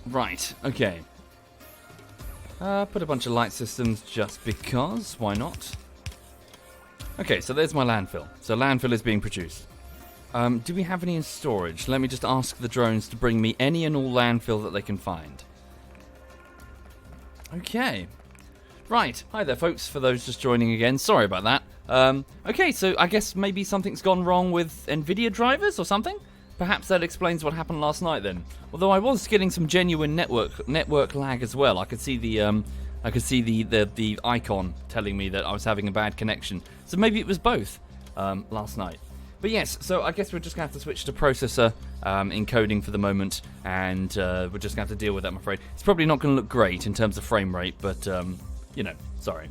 Right, okay. Put a bunch of light systems just because. Why not? Okay, so there's my landfill. So landfill is being produced. Do we have any in storage? Let me just ask the drones to bring me any and all landfill that they can find. Okay. Right. Hi there, folks, for those just joining again. Sorry about that. Okay, so I guess maybe something's gone wrong with NVIDIA drivers or something? Perhaps that explains what happened last night then. Although I was getting some genuine network lag as well. I could see the icon telling me that I was having a bad connection. So maybe it was both last night. But yes, so I guess we're just going to have to switch to processor encoding for the moment, and we're just going to have to deal with that, I'm afraid. It's probably not going to look great in terms of frame rate, but, you know, sorry.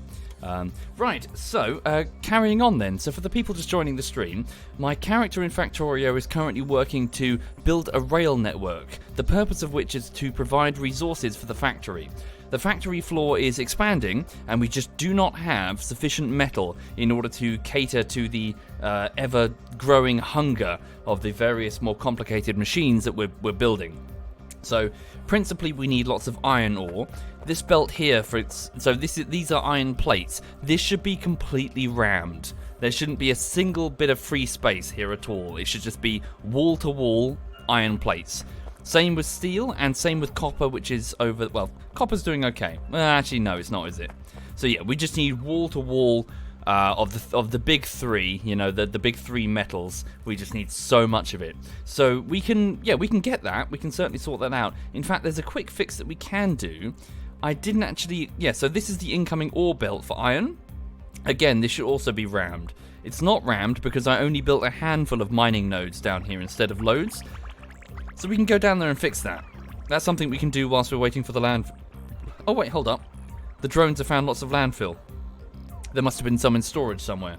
Right, so carrying on then. So for the people just joining the stream, my character in Factorio is currently working to build a rail network, the purpose of which is to provide resources for the factory. The factory floor is expanding, and we just do not have sufficient metal in order to cater to the ever-growing hunger of the various more complicated machines that we're building. So, principally, we need lots of iron ore. This belt here, these are iron plates. This should be completely rammed. There shouldn't be a single bit of free space here at all. It should just be wall-to-wall iron plates. Same with steel, and same with copper, which is over... Well, copper's doing okay. Actually, no, it's not, is it? So yeah, we just need wall-to-wall of the big three, you know, the big three metals. We just need so much of it. So we can get that. We can certainly sort that out. In fact, there's a quick fix that we can do. I didn't actually... Yeah, so this is the incoming ore belt for iron. Again, this should also be rammed. It's not rammed because I only built a handful of mining nodes down here instead of loads. So we can go down there and fix that. That's something we can do whilst we're waiting for the land... Oh wait, hold up. The drones have found lots of landfill. There must have been some in storage somewhere.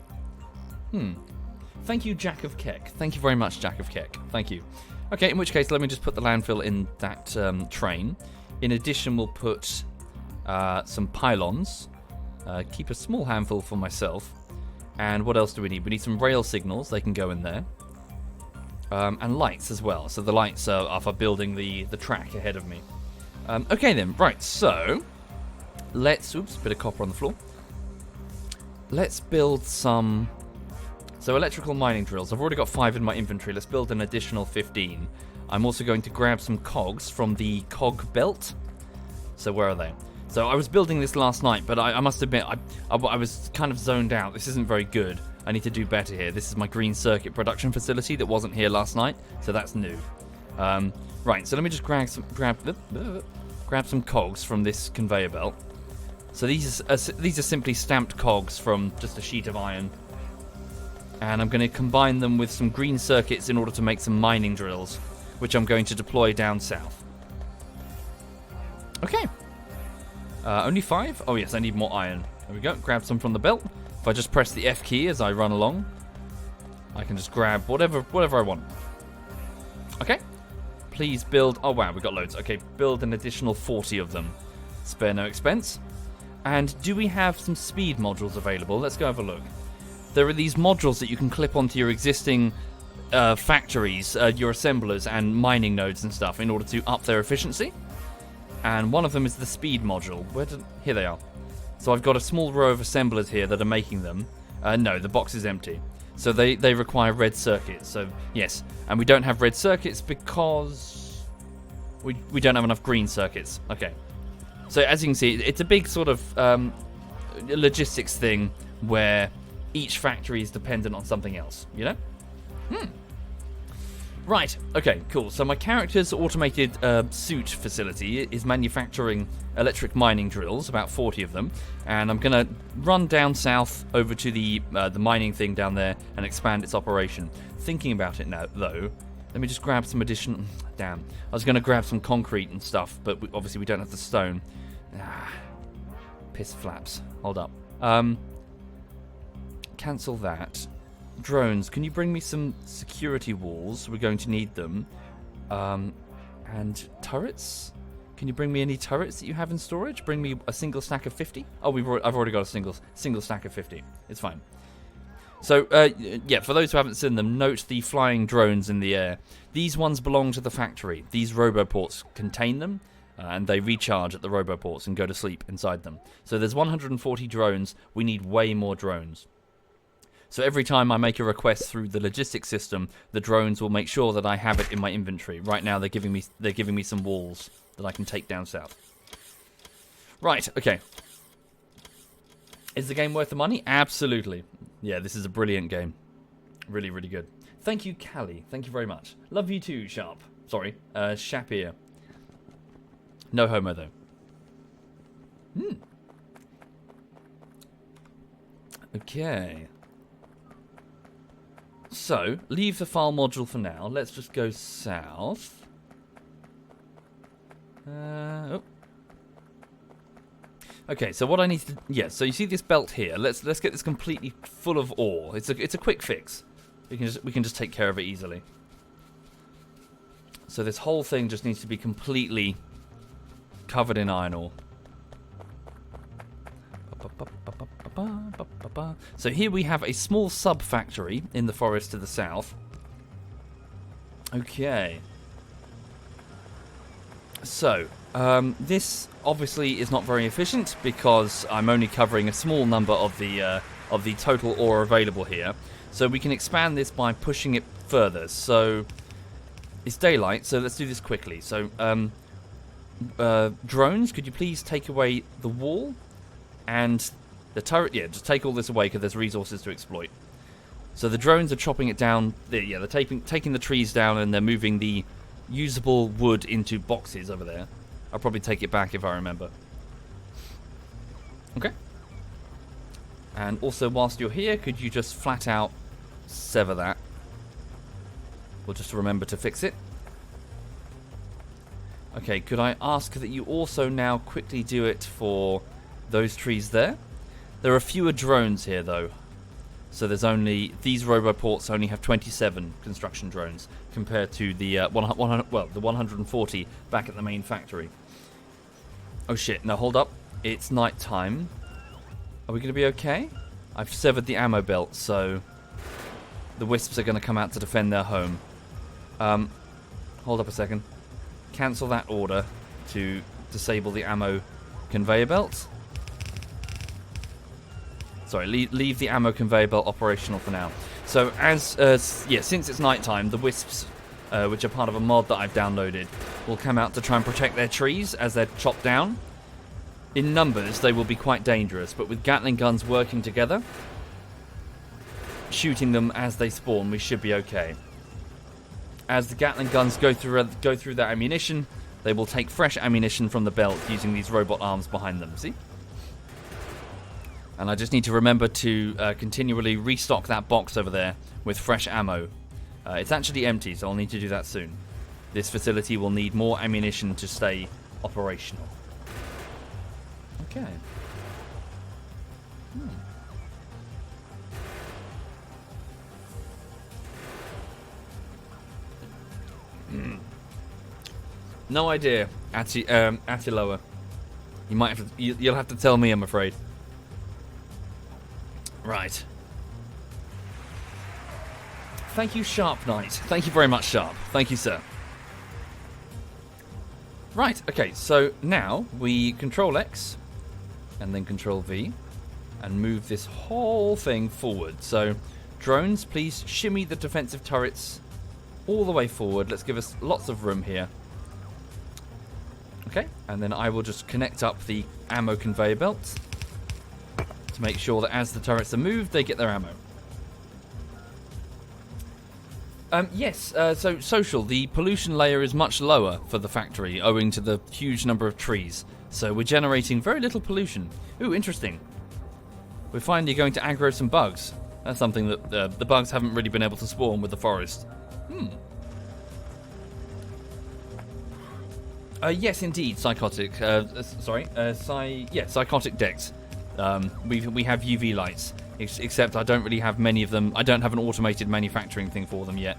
Thank you, Jack of Keck. Thank you very much, Jack of Keck. Thank you. Okay, in which case, let me just put the landfill in that train. In addition, we'll put some pylons. Keep a small handful for myself. And what else do we need? We need some rail signals. They can go in there. And lights as well. So the lights are for building the track ahead of me. Okay then, right, so let's... Oops, bit of copper on the floor. Let's build some... So electrical mining drills. I've already got 5 in my inventory. Let's build an additional 15. I'm also going to grab some cogs from the cog belt. So where are they? So I was building this last night, but I must admit, I was kind of zoned out. This isn't very good. I need to do better here. This is my green circuit production facility that wasn't here last night, so that's new. Right, so let me just grab some cogs from this conveyor belt. So these are simply stamped cogs from just a sheet of iron. And I'm going to combine them with some green circuits in order to make some mining drills, which I'm going to deploy down south. Okay. Only 5? Oh yes, I need more iron. There we go, grab some from the belt. If I just press the F key as I run along, I can just grab whatever I want. Okay. Please build... Oh wow, we got loads. Okay, build an additional 40 of them. Spare no expense. And do we have some speed modules available? Let's go have a look. There are these modules that you can clip onto your existing factories, your assemblers and mining nodes and stuff in order to up their efficiency. And one of them is the speed module. Here they are. So I've got a small row of assemblers here that are making them. No, the box is empty. So they require red circuits. So yes, and we don't have red circuits because we don't have enough green circuits. Okay. So as you can see, it's a big sort of logistics thing where each factory is dependent on something else, you know? Right, okay, cool. So my character's automated suit facility is manufacturing electric mining drills, about 40 of them, and I'm going to run down south over to the mining thing down there and expand its operation. Thinking about it now, though, let me just grab some additional... Damn, I was going to grab some concrete and stuff, but obviously we don't have the stone. Piss flaps. Hold up. Cancel that. Drones, can you bring me some security walls? We're going to need them. And turrets? Can you bring me any turrets that you have in storage? Bring me a single stack of 50? Oh, I've already got a single stack of 50. It's fine. So, yeah, for those who haven't seen them, note the flying drones in the air. These ones belong to the factory. These roboports contain them. and they recharge at the roboports and go to sleep inside them. So there's 140 drones. We need way more drones. So every time I make a request through the logistics system, the drones will make sure that I have it in my inventory. Right now they're giving me some walls that I can take down south. Right, okay. Is the game worth the money? Absolutely. Yeah, this is a brilliant game. Really, really good. Thank you, Callie. Thank you very much. Love you too, Sharp. Sorry, Shapir. No homo, though. Okay. So, leave the file module for now. Let's just go south. Oh. Okay, so what I need to... Yeah, so you see this belt here. Let's get this completely full of ore. It's a quick fix. We can just take care of it easily. So this whole thing just needs to be completely covered in iron ore. So here we have a small sub-factory in the forest to the south. Okay. So, this obviously is not very efficient because I'm only covering a small number of the total ore available here. So we can expand this by pushing it further. So it's daylight, so let's do this quickly. So drones, could you please take away the wall and the turret? Yeah, just take all this away because there's resources to exploit. So the drones are chopping it down. They're taking the trees down and they're moving the usable wood into boxes over there. I'll probably take it back if I remember. Okay. And also, whilst you're here, could you just flat out sever that? We'll just remember to fix it. Okay, could I ask that you also now quickly do it for those trees there? There are fewer drones here, though. So there's only... These roboports only have 27 construction drones compared to the the 140 back at the main factory. Oh shit, no, hold up. It's night time. Are we going to be okay? I've severed the ammo belt, so the wisps are going to come out to defend their home. Hold up a second. Cancel that order to disable the ammo conveyor belt. Sorry, leave the ammo conveyor belt operational for now. So since it's nighttime, the wisps, which are part of a mod that I've downloaded, will come out to try and protect their trees as they're chopped down. In numbers, they will be quite dangerous, but with Gatling guns working together, shooting them as they spawn, we should be okay. As the Gatling guns go through their ammunition, they will take fresh ammunition from the belt using these robot arms behind them. See? And I just need to remember to continually restock that box over there with fresh ammo. It's actually empty, so I'll need to do that soon. This facility will need more ammunition to stay operational. Okay. No idea, Atiloa. You'll have to tell me, I'm afraid. Right. Thank you, Sharp Knight. Thank you very much, Sharp. Thank you, sir. Right, okay, so now we Control X and then Control V and move this whole thing forward. So, drones, please shimmy the defensive turrets all the way forward. Let's give us lots of room here. Okay, and then I will just connect up the ammo conveyor belt to make sure that as the turrets are moved, they get their ammo. Yes, so Social, the pollution layer is much lower for the factory owing to the huge number of trees. So we're generating very little pollution. Ooh, interesting. We're finally going to aggro some bugs. That's something that the bugs haven't really been able to spawn with the forest. Yes, indeed, psychotic. Psychotic decks. We have UV lights, except I don't really have many of them. I don't have an automated manufacturing thing for them yet.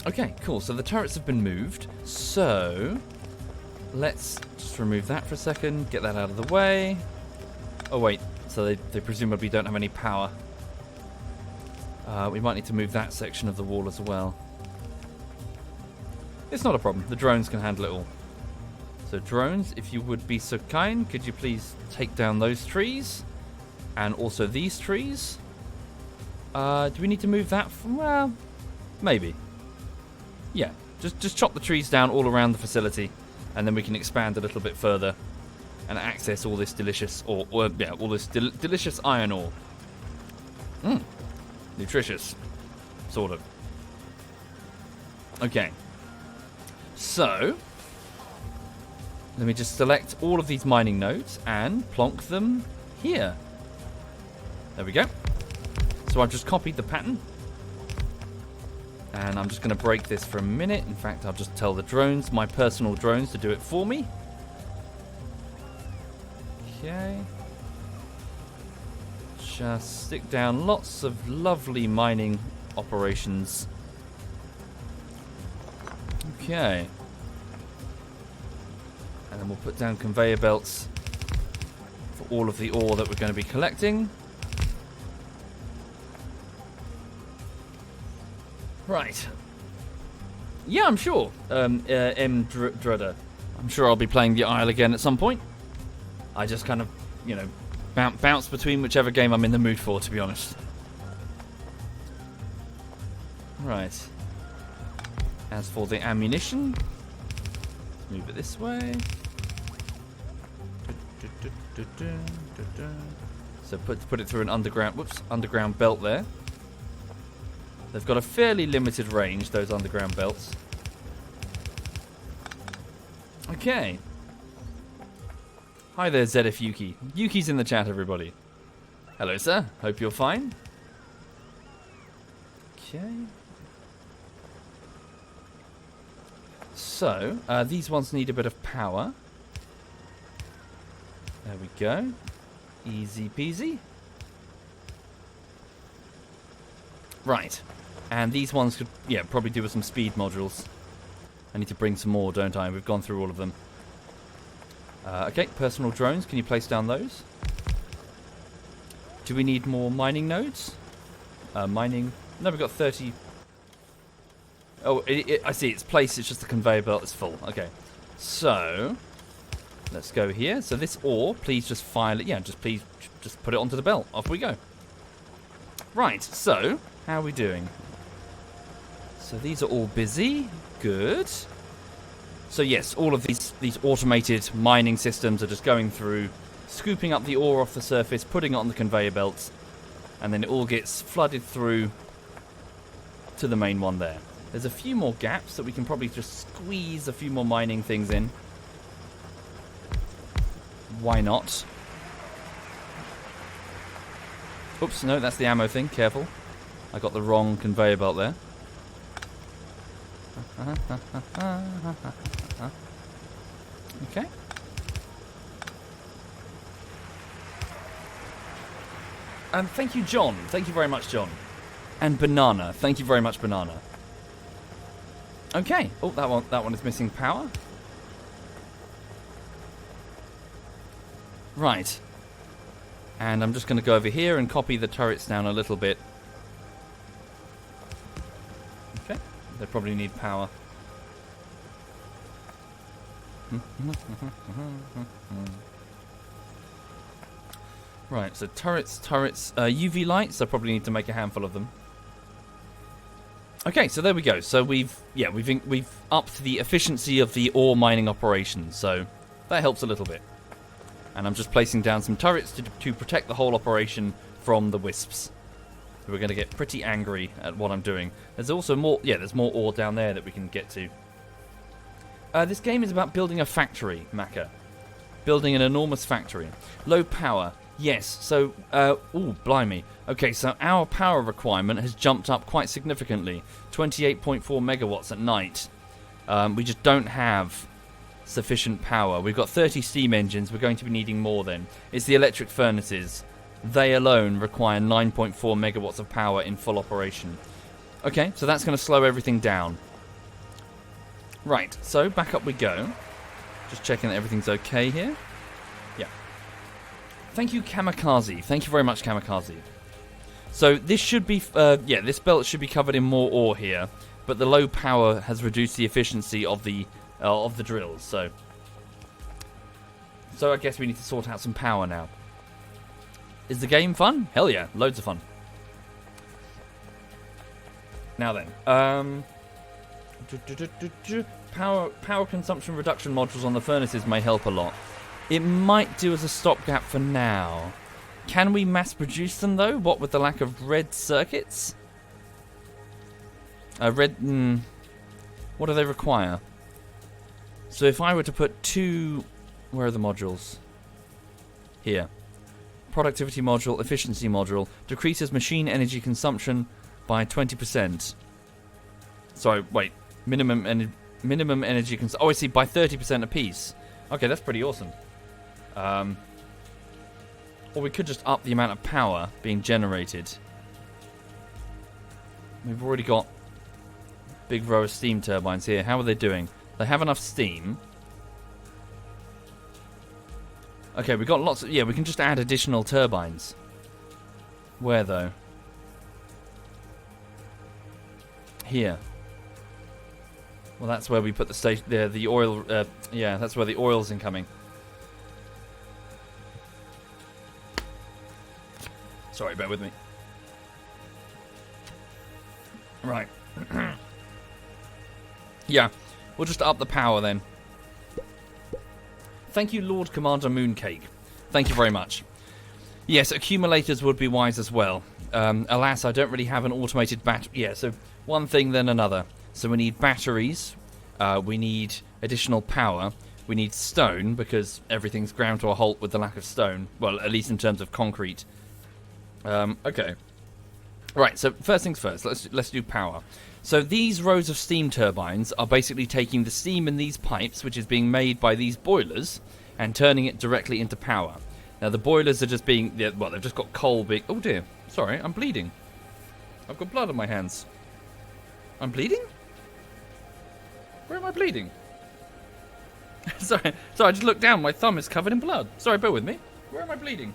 Okay, cool. So the turrets have been moved. So let's just remove that for a second. Get that out of the way. Oh wait, so they presumably don't have any power. We might need to move that section of the wall as well. It's not a problem. The drones can handle it all. So drones, if you would be so kind, could you please take down those trees? And also these trees? Do we need to move that? Well, maybe. Yeah, just chop the trees down all around the facility, and then we can expand a little bit further and access all this delicious, all this delicious iron ore. Nutritious, sort of. Okay. So, let me just select all of these mining nodes and plonk them here. There we go. So I've just copied the pattern. And I'm just going to break this for a minute. In fact, I'll just tell the drones, my personal drones, to do it for me. Okay. Just stick down lots of lovely mining operations. Okay. And then we'll put down conveyor belts for all of the ore that we're going to be collecting. Right. Yeah, I'm sure. Drudder. I'm sure I'll be playing the Isle again at some point. I just kind of, you know, bounce between whichever game I'm in the mood for, to be honest. Right. As for the ammunition, let's move it this way. So put it through an underground belt there. They've got a fairly limited range, those underground belts. Okay. Hi there, ZF Yuki. Yuki's in the chat, everybody. Hello, sir. Hope you're fine. Okay. So, these ones need a bit of power. There we go. Easy peasy. Right. And these ones could, yeah, probably do with some speed modules. I need to bring some more, don't I? We've gone through all of them. Okay, personal drones. Can you place down those? Do we need more mining nodes? Mining... No, we've got 30... Oh, I see. It's placed. It's just the conveyor belt is full. Okay. So, let's go here. So this ore, please just file it. Yeah, please just put it onto the belt. Off we go. Right. So, how are we doing? So these are all busy. Good. So yes, all of these automated mining systems are just going through, scooping up the ore off the surface, putting it on the conveyor belts, and then it all gets flooded through to the main one there. There's a few more gaps that we can probably just squeeze a few more mining things in. Why not? Oops, no, that's the ammo thing. Careful. I got the wrong conveyor belt there. Okay. And thank you, John. Thank you very much, John. And Banana. Thank you very much, Banana. Okay. Oh, that one is missing power. Right. And I'm just going to go over here and copy the turrets down a little bit. Okay. They probably need power. Right, so turrets, UV lights. I probably need to make a handful of them. Okay, so there we go. So we've upped the efficiency of the ore mining operations. So that helps a little bit. And I'm just placing down some turrets to protect the whole operation from the wisps. We're going to get pretty angry at what I'm doing. There's also more. Yeah, there's more ore down there that we can get to. This game is about building a factory, Maka. Building an enormous factory. Low power. Yes, so, ooh, blimey. Okay, so our power requirement has jumped up quite significantly. 28.4 megawatts at night. We just don't have sufficient power. We've got 30 steam engines. We're going to be needing more then. It's the electric furnaces. They alone require 9.4 megawatts of power in full operation. Okay, so that's going to slow everything down. Right, so back up we go. Just checking that everything's okay here. Yeah. Thank you, Kamikaze. Thank you very much, Kamikaze. So this should be, this belt should be covered in more ore here. but the low power has reduced the efficiency of the drills. So I guess we need to sort out some power now. Is the game fun? Hell yeah, loads of fun. Now then, power consumption reduction modules on the furnaces may help a lot. It might do as a stopgap for now. Can we mass produce them though? What with the lack of red circuits? What do they require? So if I were to put 2, where are the modules? Here. Productivity module, efficiency module, decreases machine energy consumption by 20%. Sorry, wait. Minimum energy consumption. Oh, I see, by 30% apiece. Okay, that's pretty awesome. Or we could just up the amount of power being generated. We've already got a big row of steam turbines here. How are they doing? They have enough steam. Okay, we've got lots of... Yeah, we can just add additional turbines. Where, though? Here. Well, that's where we put the station... the oil... yeah, that's where the oil's incoming. Sorry, bear with me. Right. Yeah, we'll just up the power then. Thank you, Lord Commander Mooncake. Thank you very much. Yes, accumulators would be wise as well. Alas, I don't really have an automated battery. Yeah, so one thing then another. So we need batteries. We need additional power. We need stone, because everything's ground to a halt with the lack of stone. Well, at least in terms of concrete. Okay. Right, so first things first. Let's do power. So these rows of steam turbines are basically taking the steam in these pipes, which is being made by these boilers, and turning it directly into power. Now the boilers are just being... well, they've just got coal being... Oh dear. Sorry, I'm bleeding. I've got blood on my hands. I'm bleeding? Where am I bleeding? Sorry, I just looked down. My thumb is covered in blood. Sorry, bear with me. Where am I bleeding?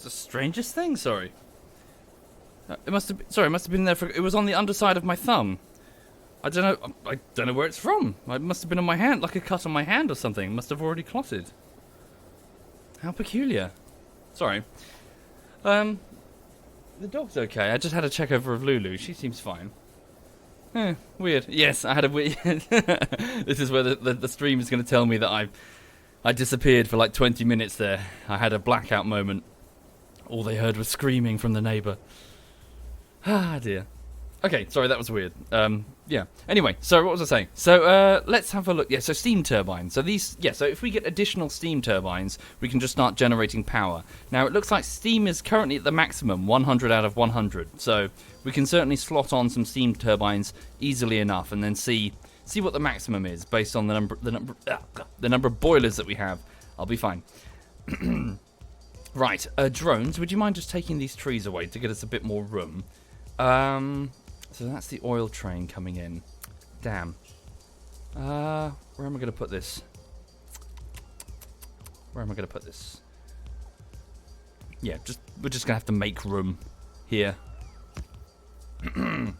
The strangest thing, sorry. It must have been there for... It was on the underside of my thumb. I don't know where it's from. It must have been on my hand, like a cut on my hand or something. It must have already clotted. How peculiar. Sorry. The dog's okay. I just had a check over of Lulu. She seems fine. Weird. Yes, I had a weird... This is where the stream is going to tell me that I disappeared for like 20 minutes there. I had a blackout moment. All they heard was screaming from the neighbour. Ah, dear. Okay, sorry, that was weird. Yeah. Anyway, so what was I saying? So, let's have a look. Yeah, so steam turbines. So these... Yeah, so if we get additional steam turbines, we can just start generating power. Now, it looks like steam is currently at the maximum, 100 out of 100. So, we can certainly slot on some steam turbines easily enough and then see what the maximum is based on the number of boilers that we have. I'll be fine. Right, drones, would you mind just taking these trees away to get us a bit more room? So that's the oil train coming in. Damn. Where am I going to put this? Yeah, we're just going to have to make room here. Can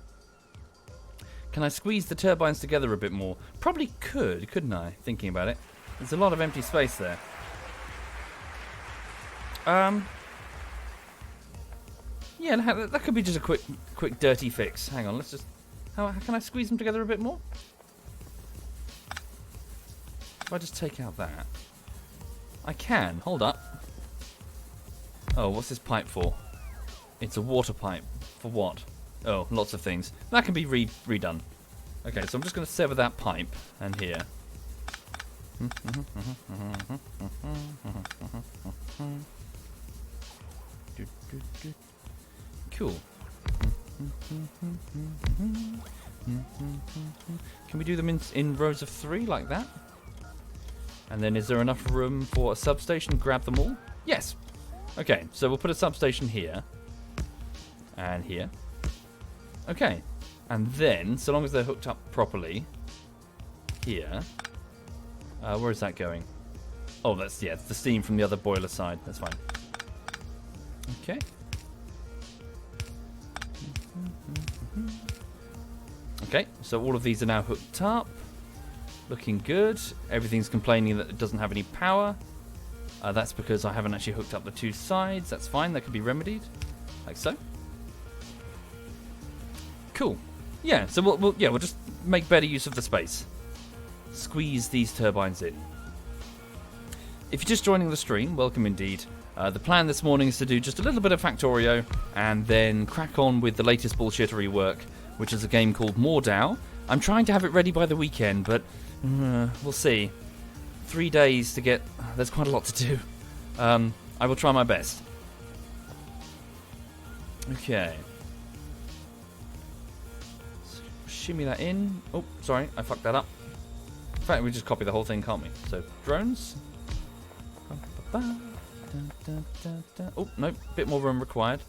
I squeeze the turbines together a bit more? Probably could, couldn't I? Thinking about it. There's a lot of empty space there. Yeah, that could be just a quick dirty fix. Hang on, let's just... How can I squeeze them together a bit more? If I just take out that... I can. Hold up. Oh, what's this pipe for? It's a water pipe. For what? Oh, lots of things. That can be redone. Okay, so I'm just going to sever that pipe. And here. Cool. Can we do them in rows of 3 like that? And then is there enough room for a substation? Grab them all? Yes. Okay, so we'll put a substation here. And here. Okay. And then, so long as they're hooked up properly, here. Where is that going? Oh, that's, yeah, the steam from the other boiler side. That's fine. Okay. Okay, so all of these are now hooked up. Looking good. Everything's complaining that it doesn't have any power. That's because I haven't actually hooked up the 2 sides. That's fine, that can be remedied. Like so. Cool. Yeah, so we'll just make better use of the space. Squeeze these turbines in. If you're just joining the stream, welcome indeed. The plan this morning is to do just a little bit of Factorio and then crack on with the latest bullshittery work, which is a game called Mordau. I'm trying to have it ready by the weekend, but we'll see. 3 days to get... There's quite a lot to do. I will try my best. Okay. Shimmy that in. Oh, sorry, I fucked that up. In fact, we just copy the whole thing, can't we? So, drones. Oh, no, bit more room required.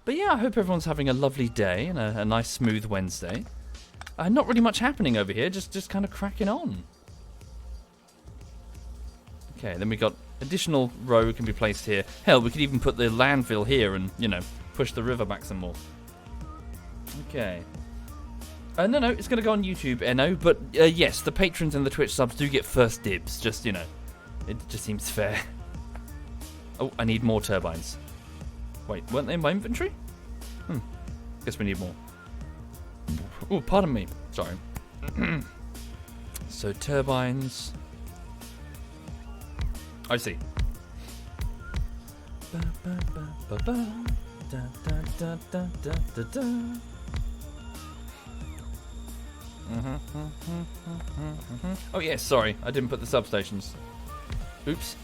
But yeah, I hope everyone's having a lovely day and a nice smooth Wednesday. Not really much happening over here, just kind of cracking on. Okay, then we got additional row can be placed here. Hell, we could even put the landfill here and, you know, push the river back some more. Okay. No, it's going to go on YouTube, Enno, but yes, the patrons and the Twitch subs do get first dibs, just, you know, it just seems fair. Oh, I need more turbines. Wait, weren't they in my inventory? Guess we need more. Oh, pardon me. Sorry. So, turbines. I see. Oh, yes, sorry. I didn't put the substations. Oops.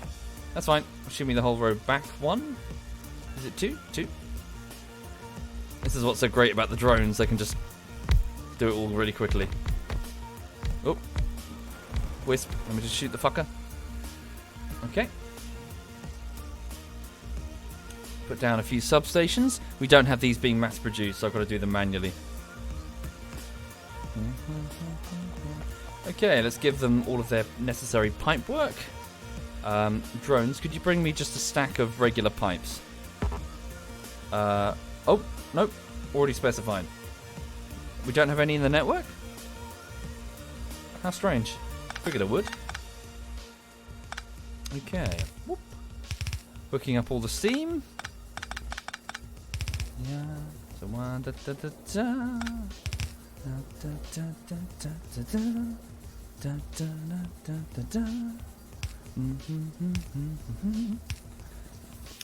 That's fine. Shimmy the whole row back. 1? Is it 2? 2. This is what's so great about the drones. They can just do it all really quickly. Oh. Wisp. Let me just shoot the fucker. Okay. Put down a few substations. We don't have these being mass produced, so I've got to do them manually. Okay, let's give them all of their necessary pipe work. Drones, could you bring me just a stack of regular pipes? Oh, nope. Already specified. We don't have any in the network? How strange. Figured I would. Okay. Whoop. Hooking up all the steam. Yeah. So one da da da da. Da da da da da da da da da da.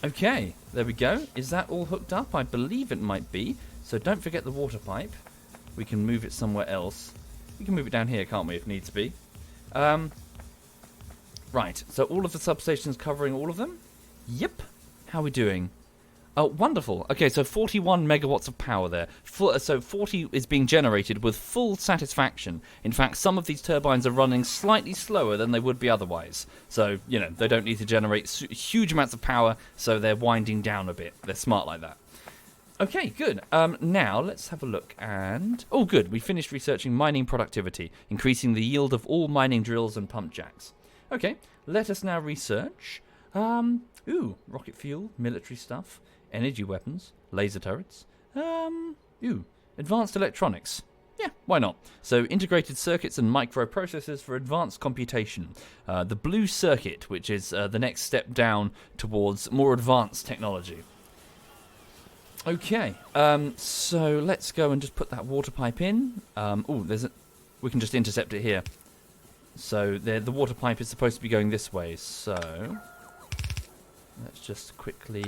Okay, there we go. Is that all hooked up? I believe it might be. So don't forget the water pipe. We can move it somewhere else. We can move it down here, can't we, if needs be? Right, so all of the substations covering all of them? Yep. How are we doing? Oh, wonderful. Okay, so 41 megawatts of power there. So 40 is being generated with full satisfaction. In fact, some of these turbines are running slightly slower than they would be otherwise. So, you know, they don't need to generate huge amounts of power, so they're winding down a bit. They're smart like that. Okay, good. Now, let's have a look and... Oh, good. We finished researching mining productivity, increasing the yield of all mining drills and pump jacks. Okay, let us now research... rocket fuel, military stuff... Energy weapons, laser turrets. Advanced electronics. Yeah, why not? So, integrated circuits and microprocessors for advanced computation. The blue circuit, which is the next step down towards more advanced technology. Okay, so let's go and just put that water pipe in. We can just intercept it here. So the water pipe is supposed to be going this way, so let's just quickly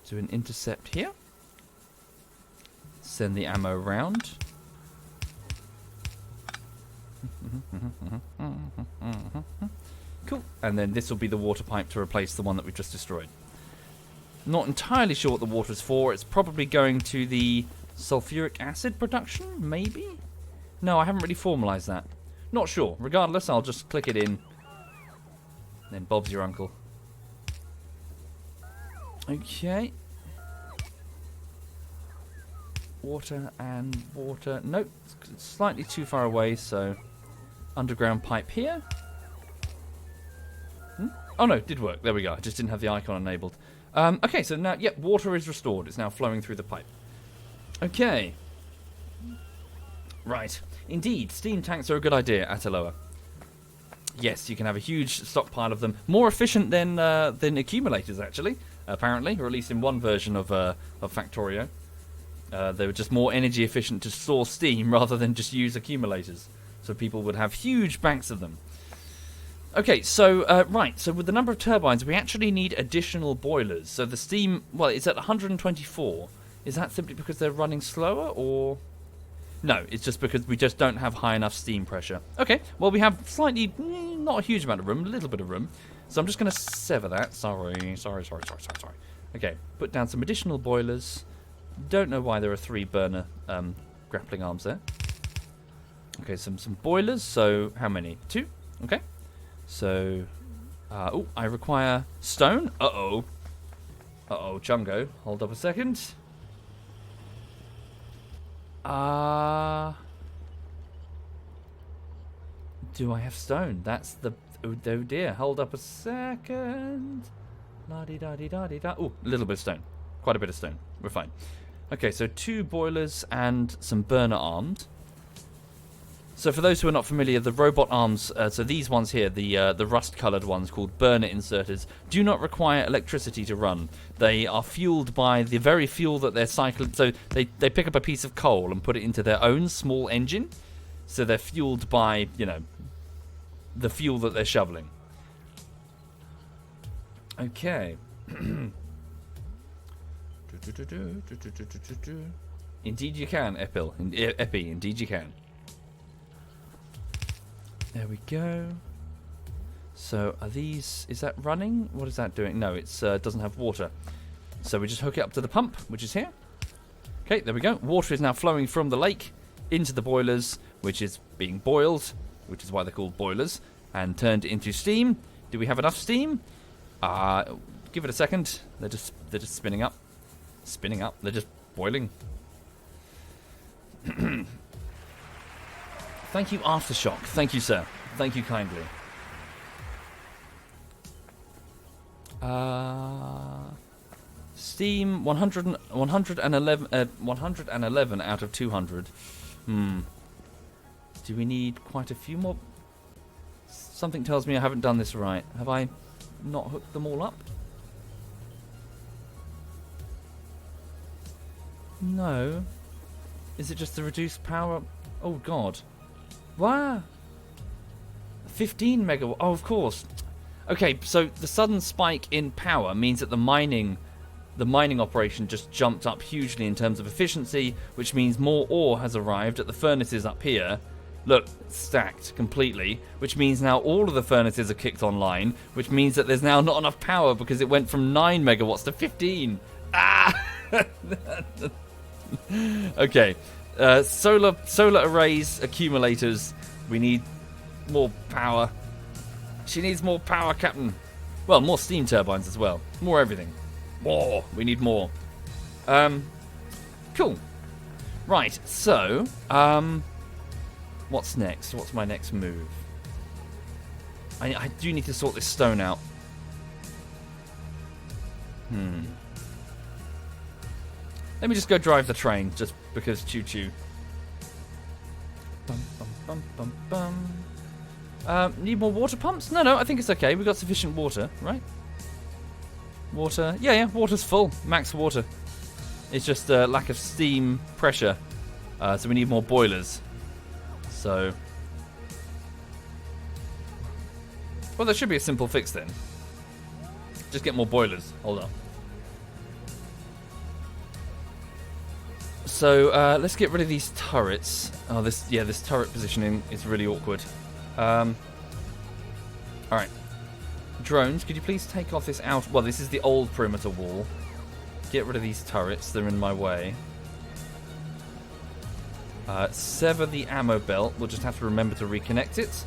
do an intercept here. Send the ammo round. Cool. And then this will be the water pipe to replace the one that we just destroyed. Not entirely sure what the water is for. It's probably going to the sulfuric acid production, maybe? No, I haven't really formalised that. Not sure. Regardless, I'll just click it in. Then Bob's your uncle. Okay. Water and water. Nope, it's slightly too far away, so underground pipe here. Oh no, it did work. There we go. I just didn't have the icon enabled. Okay, so now, yep, water is restored. It's now flowing through the pipe. Okay. Right. Indeed, steam tanks are a good idea, Ataloa. Yes, you can have a huge stockpile of them. More efficient than accumulators, actually, apparently, or at least in one version of Factorio. They were just more energy efficient to store steam rather than just use accumulators. So people would have huge banks of them. Okay, so, right, so with the number of turbines, we actually need additional boilers. So the steam, well, it's at 124. Is that simply because they're running slower, or...? No, it's just because we just don't have high enough steam pressure. Okay, well, we have slightly, not a huge amount of room, a little bit of room. So I'm just going to sever that. Sorry. Okay, put down some additional boilers. Don't know why there are 3 burner grappling arms there. Okay, some boilers. So how many? 2? Okay. So, I require stone. Uh-oh, Chungo. Hold up a second. Do I have stone? That's the... Oh dear. Hold up a second. La-di-da-di-da-di-da. Oh, a little bit of stone. Quite a bit of stone. We're fine. Okay, so 2 boilers and some burner arms. So for those who are not familiar, the robot arms, so these ones here, the rust-coloured ones called burner inserters, do not require electricity to run. They are fueled by the very fuel that they're cycling. So they pick up a piece of coal and put it into their own small engine. So they're fueled by, you know, the fuel that they're shoveling. Okay. Indeed you can, Epi, indeed you can. There we go. So are these... Is that running? What is that doing? No, it doesn't have water. So we just hook it up to the pump, which is here. Okay, there we go. Water is now flowing from the lake into the boilers, which is being boiled, which is why they're called boilers, and turned into steam. Do we have enough steam? Give it a second. They're just spinning up. Spinning up. They're just boiling. Thank you, Aftershock. Thank you, sir. Thank you kindly. Steam 111 out of 200. Do we need quite a few more? Something tells me I haven't done this right. Have I not hooked them all up? No. Is it just the reduced power? Oh god. Wow. 15 megawatt. Oh, of course. Okay, so the sudden spike in power means that the mining operation just jumped up hugely in terms of efficiency, which means more ore has arrived at the furnaces up here. Look, stacked completely, which means now all of the furnaces are kicked online, which means that there's now not enough power because it went from 9 megawatts to 15. Ah! Okay. Solar arrays, accumulators. We need more power. She needs more power, Captain. Well, more steam turbines as well. More everything. More. We need more. Cool. Right, so, what's next? What's my next move? I do need to sort this stone out. Let me just go drive the train, just because choo-choo. Bum, bum, bum, bum, bum. Need more water pumps? No, I think it's okay. We've got sufficient water, right? Water. Yeah, water's full. Max water. It's just a lack of steam pressure. So we need more boilers. So... Well, there should be a simple fix then. Just get more boilers. Hold on. So, let's get rid of these turrets. Oh, this turret positioning is really awkward. Alright. Drones, could you please take off this out... Well, this is the old perimeter wall. Get rid of these turrets. They're in my way. Sever the ammo belt. We'll just have to remember to reconnect it.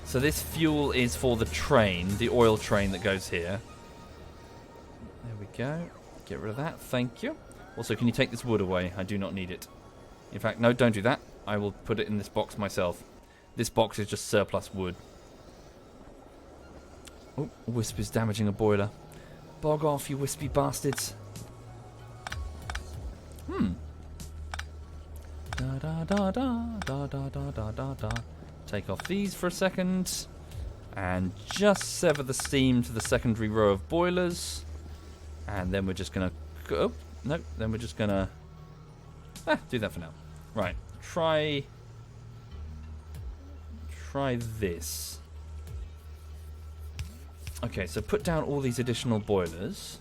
So this fuel is for the train, the oil train that goes here. There we go. Get rid of that. Thank you. Also, can you take this wood away? I do not need it. In fact, no, don't do that. I will put it in this box myself. This box is just surplus wood. Oh, Wisp is damaging a boiler. Bog off, you wispy bastards. Da da da da da da da da da da. Take off these for a second. And just sever the steam to the secondary row of boilers. And then we're just going to... Oh, no, then we're just going to... do that for now. Right, try this. Okay, so put down all these additional boilers.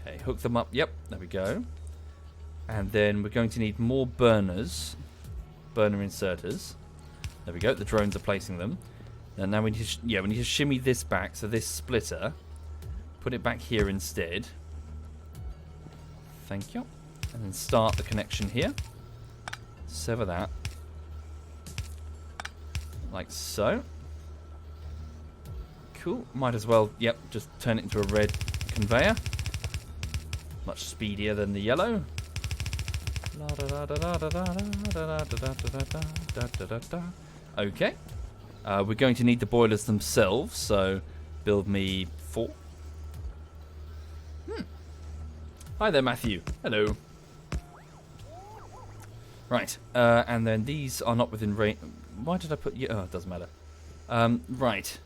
Okay, hook them up. Yep, there we go. And then we're going to need more burners. Burner inserters. There we go. The drones are placing them. And now we need to, we need to shimmy this back. So this splitter, put it back here instead. Thank you. And then start the connection here. Sever that. Like so. Cool. Might as well, just turn it into a red conveyor. Much speedier than the yellow. Okay. We're going to need the boilers themselves, so build me 4. Hi there, Matthew. Hello. Right, and then these are not within range. Why did I put... Oh, it doesn't matter. Right.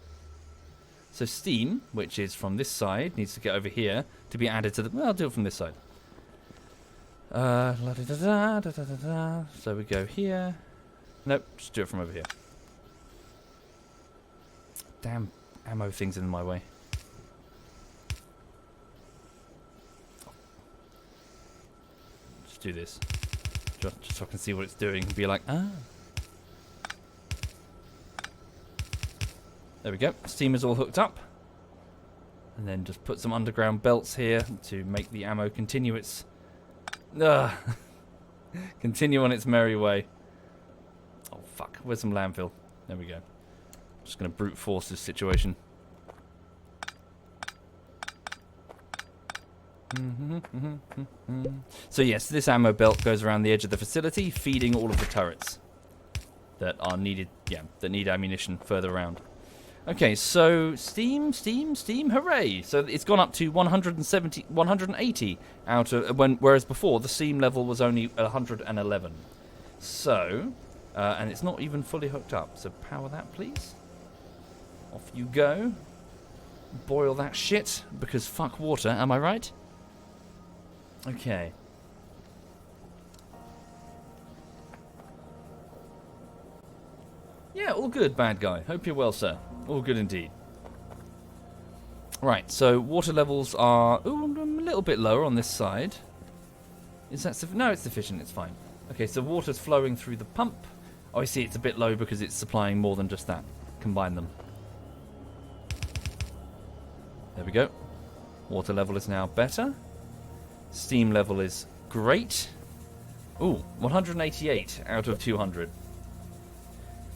So steam, which is from this side, needs to get over here to be added to the... Well, I'll do it from this side. So we go here. Nope, just do it from over here. Damn ammo things in my way. Just do this. Just so I can see what it's doing and be like, ah. There we go. Steam is all hooked up. And then just put some underground belts here to make the ammo continue its... continue on its merry way. Oh, fuck. Where's some landfill? There we go. Just going to brute force this situation. So yes, this ammo belt goes around the edge of the facility, feeding all of the turrets that are needed, that need ammunition further around. Okay, so steam, hooray! So it's gone up to 180 out of whereas before the steam level was only 111. So, and it's not even fully hooked up. So power that, please. Off you go. Boil that shit because fuck water. Am I right? Okay. Yeah, all good, bad guy. Hope you're well, sir. All good indeed. Right, so water levels are a little bit lower on this side. Is that no, it's sufficient. It's fine. Okay, so water's flowing through the pump. Oh, I see. It's a bit low because it's supplying more than just that. Combine them. There we go. Water level is now better. Steam level is great. Ooh, 188 out of 200.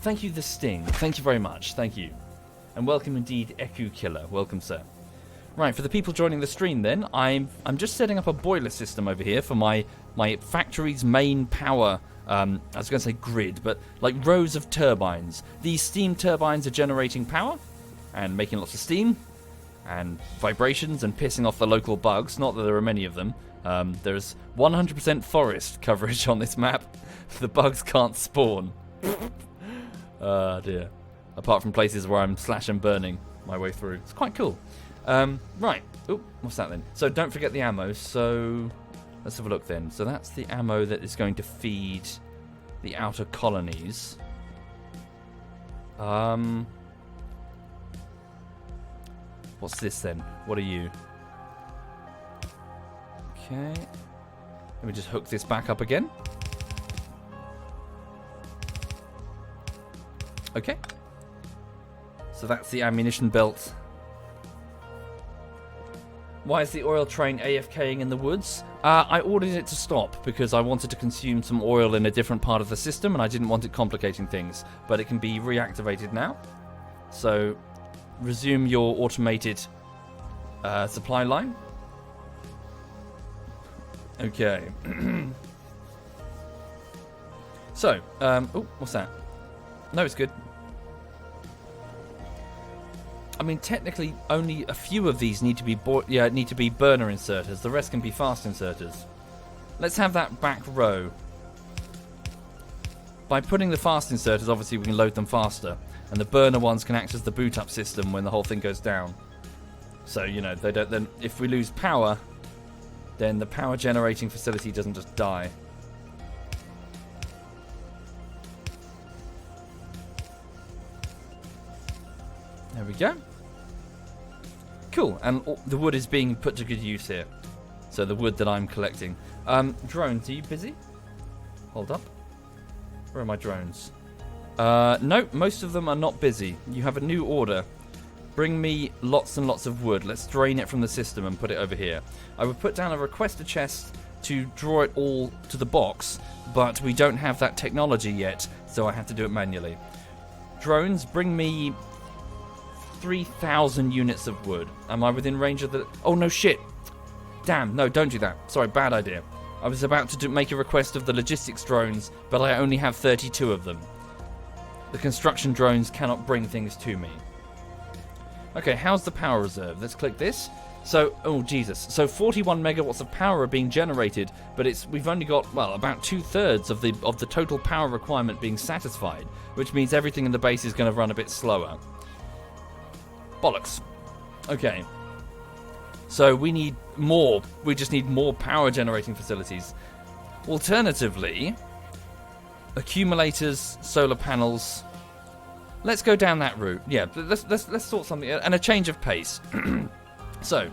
Thank you, The Sting. Thank you very much. Thank you. And welcome indeed, Eku Killer. Welcome, sir. Right, for the people joining the stream then, I'm just setting up a boiler system over here for my factory's main power, I was going to say grid, but like rows of turbines. These steam turbines are generating power and making lots of steam. and vibrations and pissing off the local bugs. Not that there are many of them. There's 100% forest coverage on this map. The bugs can't spawn. Dear. Apart from places where I'm slash and burning my way through. It's quite cool. Right. Oh, what's that then? So don't forget the ammo. So let's have a look then. So that's the ammo that is going to feed the outer colonies. What's this then? What are you? Okay. Let me just hook this back up again. Okay. So that's the ammunition belt. Why is the oil train AFKing in the woods? I ordered it to stop because I wanted to consume some oil in a different part of the system and I didn't want it complicating things. But it can be reactivated now. So, resume your automated supply line. Okay. So, oh, what's that? No, it's good. I mean, technically, only a few of these need to be burner inserters. The rest can be fast inserters. Let's have that back row. By putting the fast inserters, obviously we can load them faster, and the burner ones can act as the boot up system when the whole thing goes down. So you know, they don't. Then, if we lose power, then the power generating facility doesn't just die. There we go. Cool, and the wood is being put to good use here. So the wood that I'm collecting. Drones, are you busy? Hold up. Where are my drones? No, most of them are not busy. You have a new order. Bring me lots and lots of wood. Let's drain it from the system and put it over here. I would put down a request a chest to draw it all to the box, but we don't have that technology yet, so I have to do it manually. Drones, bring me 3,000 units of wood. Am I within range of the... Oh, no shit. Damn, no, don't do that. Sorry, bad idea. I was about to make a request of the logistics drones, but I only have 32 of them. The construction drones cannot bring things to me. Okay, how's the power reserve? Let's click this. So, oh Jesus. So 41 megawatts of power are being generated, but we've only got, well, about 2/3 of the total power requirement being satisfied, which means everything in the base is going to run a bit slower. Bollocks. Okay. So we need more. We just need more power generating facilities. Alternatively, accumulators, solar panels. Let's go down that route. Yeah, let's sort something and a change of pace. So,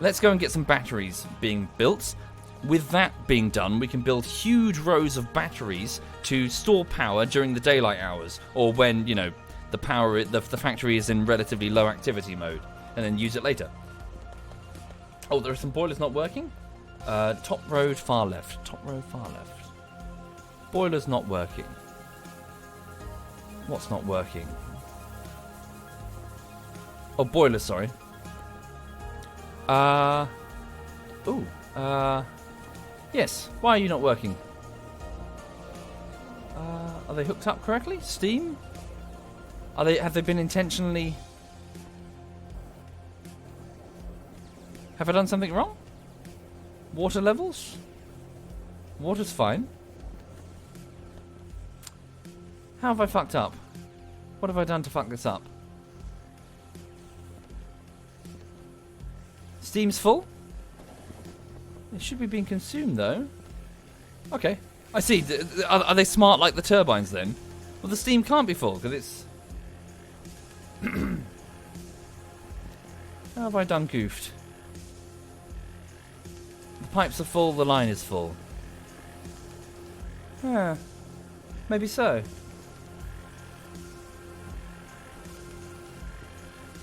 let's go and get some batteries being built. With that being done, we can build huge rows of batteries to store power during the daylight hours, or when, you know, the factory is in relatively low activity mode, and then use it later. Oh, there are some boilers not working? Top road, far left. Top road, far left. Boiler's not working. What's not working? Oh, boiler, sorry. Yes. Why are you not working? Are they hooked up correctly? Steam? Have they been intentionally... Have I done something wrong? Water levels? Water's fine. How have I fucked up? What have I done to fuck this up? Steam's full? It should be being consumed though. Okay. I see. Are they smart like the turbines then? Well, the steam can't be full because it's... How have I done goofed? The pipes are full, the line is full. Yeah. Maybe so.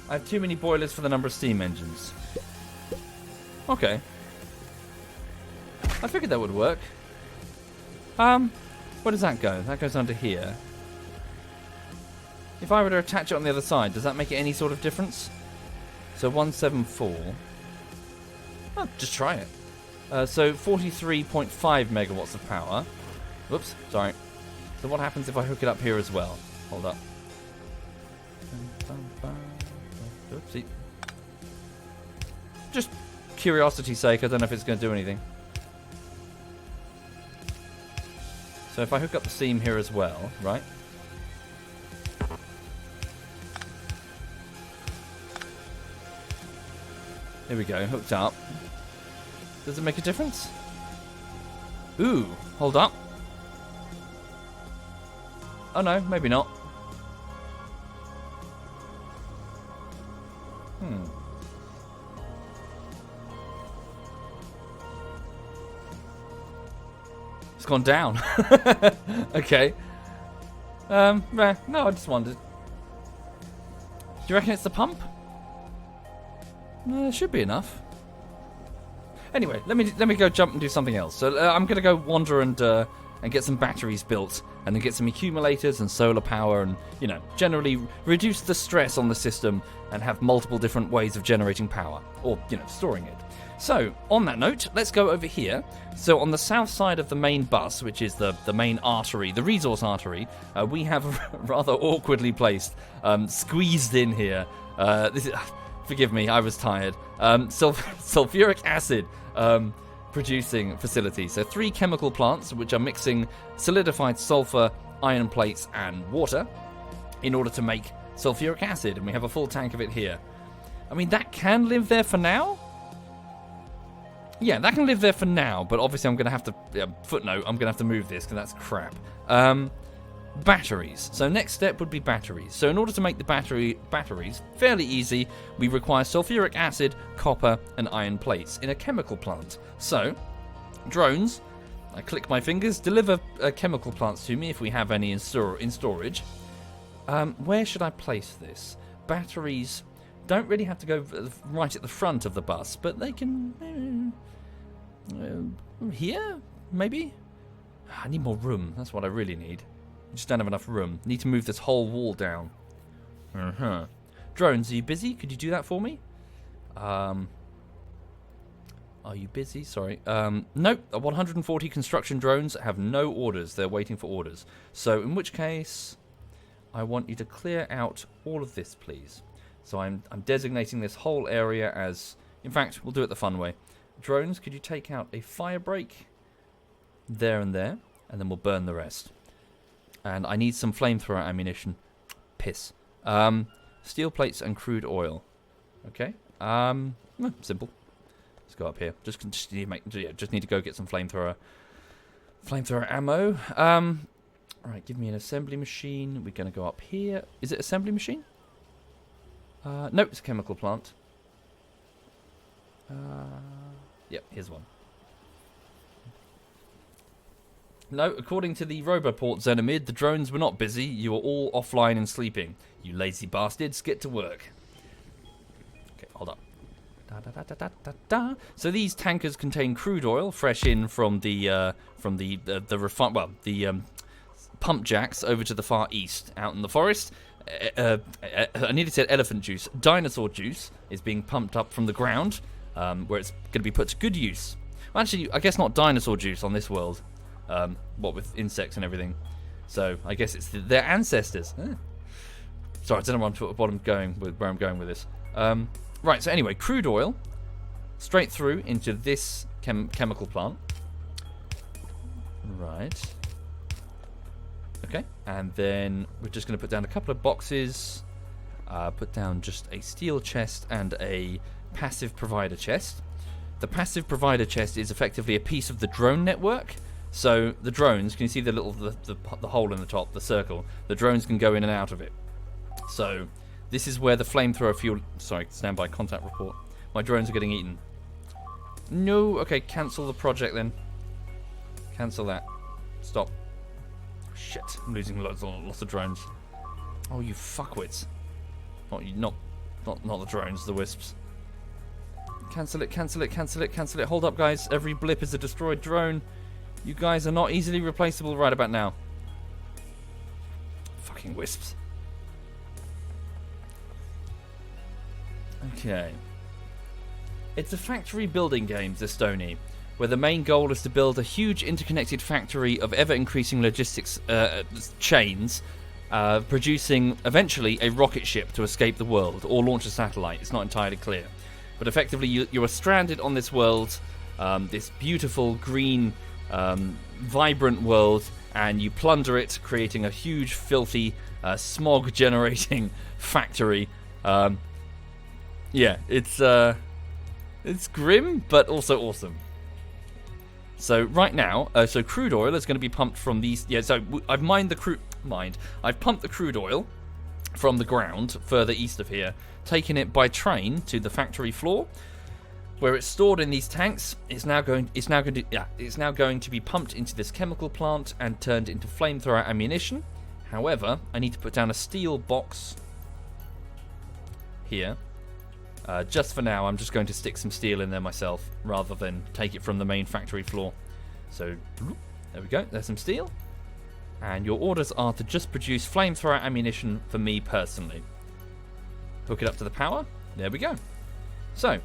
I have too many boilers for the number of steam engines. Okay. I figured that would work. Where does that go? That goes under here. If I were to attach it on the other side, does that make it any sort of difference? So 174. Oh, just try it. So 43.5 megawatts of power. Whoops, sorry. So what happens if I hook it up here as well? Hold up. Oopsie. just curiosity's sake. I don't know if it's going to do anything. So if I hook up the seam here as well, right? Here we go, hooked up. Does it make a difference? Ooh, hold up. Oh no, maybe not. It's gone down. Okay. No, I just wondered. Do you reckon it's the pump? It should be enough. Anyway, let me go jump and do something else. So I'm gonna go wander and get some batteries built, and then get some accumulators and solar power, and generally reduce the stress on the system and have multiple different ways of generating power, or storing it. So on that note, let's go over here. So on the south side of the main bus, which is the main artery, the resource artery, we have a rather awkwardly placed, squeezed in here. This is. Forgive me, I was tired. Sulfuric acid producing facility. So 3 chemical plants which are mixing solidified sulfur, iron plates, and water in order to make sulfuric acid. And we have a full tank of it here. I mean, that can live there for now. Yeah, that can live there for now. But obviously I'm going to have to... footnote, I'm going to have to move this because that's crap. Batteries. So next step would be batteries. So in order to make the batteries fairly easy, we require sulfuric acid, copper, and iron plates in a chemical plant. So drones, I click my fingers, deliver chemical plants to me if we have any in storage. Where should I place this? Batteries don't really have to go right at the front of the bus, but they can here maybe. I need more room. That's what I really need. Just don't have enough room. Need to move this whole wall down. Drones, are you busy? Could you do that for me? Are you busy? Sorry. Nope. 140 construction drones have no orders. They're waiting for orders. So in which case, I want you to clear out all of this, please. So I'm designating this whole area as... In fact, we'll do it the fun way. Drones, could you take out a fire break there, and then we'll burn the rest. And I need some flamethrower ammunition. Piss. Steel plates and crude oil. Okay. Simple. Let's go up here. Just need to go get some flamethrower ammo. Alright, give me an assembly machine. We're going to go up here. Is it assembly machine? No, it's a chemical plant. Yep, here's one. No, according to the Roboport Xenomid, the drones were not busy. You were all offline and sleeping. You lazy bastards, get to work. Okay, hold up. So these tankers contain crude oil, fresh in from the pump jacks over to the far east, out in the forest. I nearly said elephant juice. Dinosaur juice is being pumped up from the ground, where it's going to be put to good use. Well, actually, I guess not dinosaur juice on this world. What with insects and everything. So I guess it's their ancestors. Sorry, I don't know where I'm going with this. Right, so anyway, crude oil straight through into this chemical plant. Right. Okay, and then we're just going to put down a couple of boxes. Put down just a steel chest and a passive provider chest. The passive provider chest is effectively a piece of the drone network. So the drones, can you see the little the hole in the top, the circle? The drones can go in and out of it. So this is where the flamethrower fuel... Sorry, standby contact report. My drones are getting eaten. No, okay, cancel the project then. Cancel that. Stop. Shit, I'm losing lots of drones. Oh, you fuckwits. Not the drones, the wisps. Cancel it, cancel it, cancel it, cancel it. Hold up, guys. Every blip is a destroyed drone. You guys are not easily replaceable right about now. Fucking wisps. Okay. It's a factory building game, Zestoni, where the main goal is to build a huge interconnected factory of ever-increasing logistics chains, producing eventually a rocket ship to escape the world or launch a satellite. It's not entirely clear. But effectively, you are stranded on this world, this beautiful, green, vibrant world, and you plunder it, creating a huge, filthy, smog-generating factory. Yeah, it's grim, but also awesome. So right now, so crude oil is going to be pumped from these. Yeah, so I've I've pumped the crude oil from the ground further east of here, taken it by train to the factory floor, where it's stored in these tanks. It's now going to be pumped into this chemical plant and turned into flamethrower ammunition. However, I need to put down a steel box here. Just for now, I'm just going to stick some steel in there myself, rather than take it from the main factory floor. So, there we go, there's some steel. And your orders are to just produce flamethrower ammunition for me personally. Hook it up to the power, there we go. So,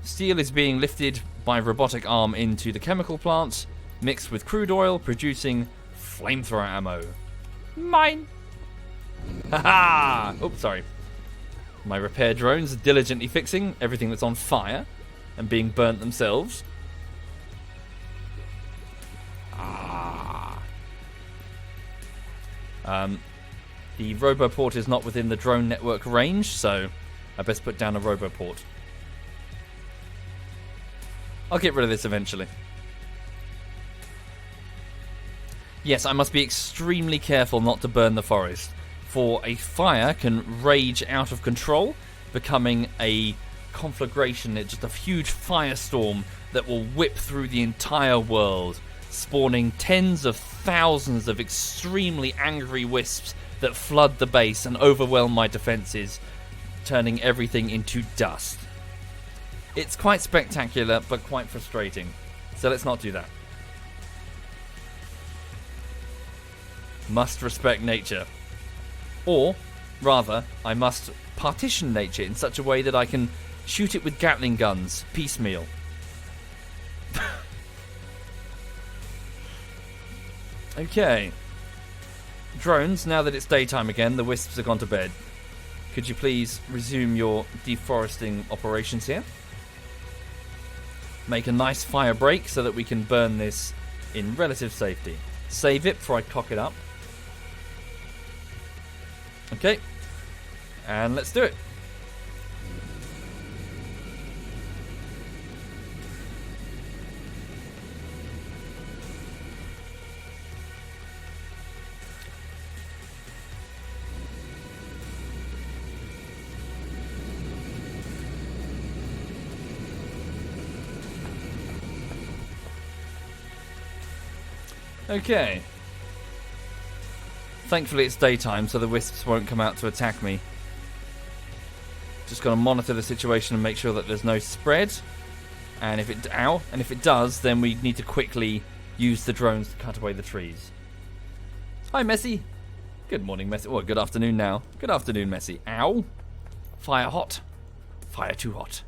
steel is being lifted by robotic arm into the chemical plant, mixed with crude oil, producing flamethrower ammo. Mine! Haha! Oops, sorry. My repair drones are diligently fixing everything that's on fire and being burnt themselves. The roboport is not within the drone network range, so I best put down a roboport. I'll get rid of this eventually. Yes, I must be extremely careful not to burn the forest, for a fire can rage out of control, becoming a conflagration, just a huge firestorm that will whip through the entire world, spawning tens of thousands of extremely angry wisps that flood the base and overwhelm my defenses, turning everything into dust. It's quite spectacular, but quite frustrating. So let's not do that. Must respect nature. Or, rather, I must partition nature in such a way that I can shoot it with Gatling guns, piecemeal. Okay. Drones, now that it's daytime again, the wisps have gone to bed. Could you please resume your deforesting operations here? Make a nice fire break so that we can burn this in relative safety. Save it before I cock it up. Okay. And let's do it. Okay. Thankfully it's daytime, so the wisps won't come out to attack me. Just gotta monitor the situation and make sure that there's no spread. And if it does, then we need to quickly use the drones to cut away the trees. Hi, Messi. Good morning, Messi. Oh, good afternoon now. Good afternoon, Messi. Ow. Fire hot. Fire too hot.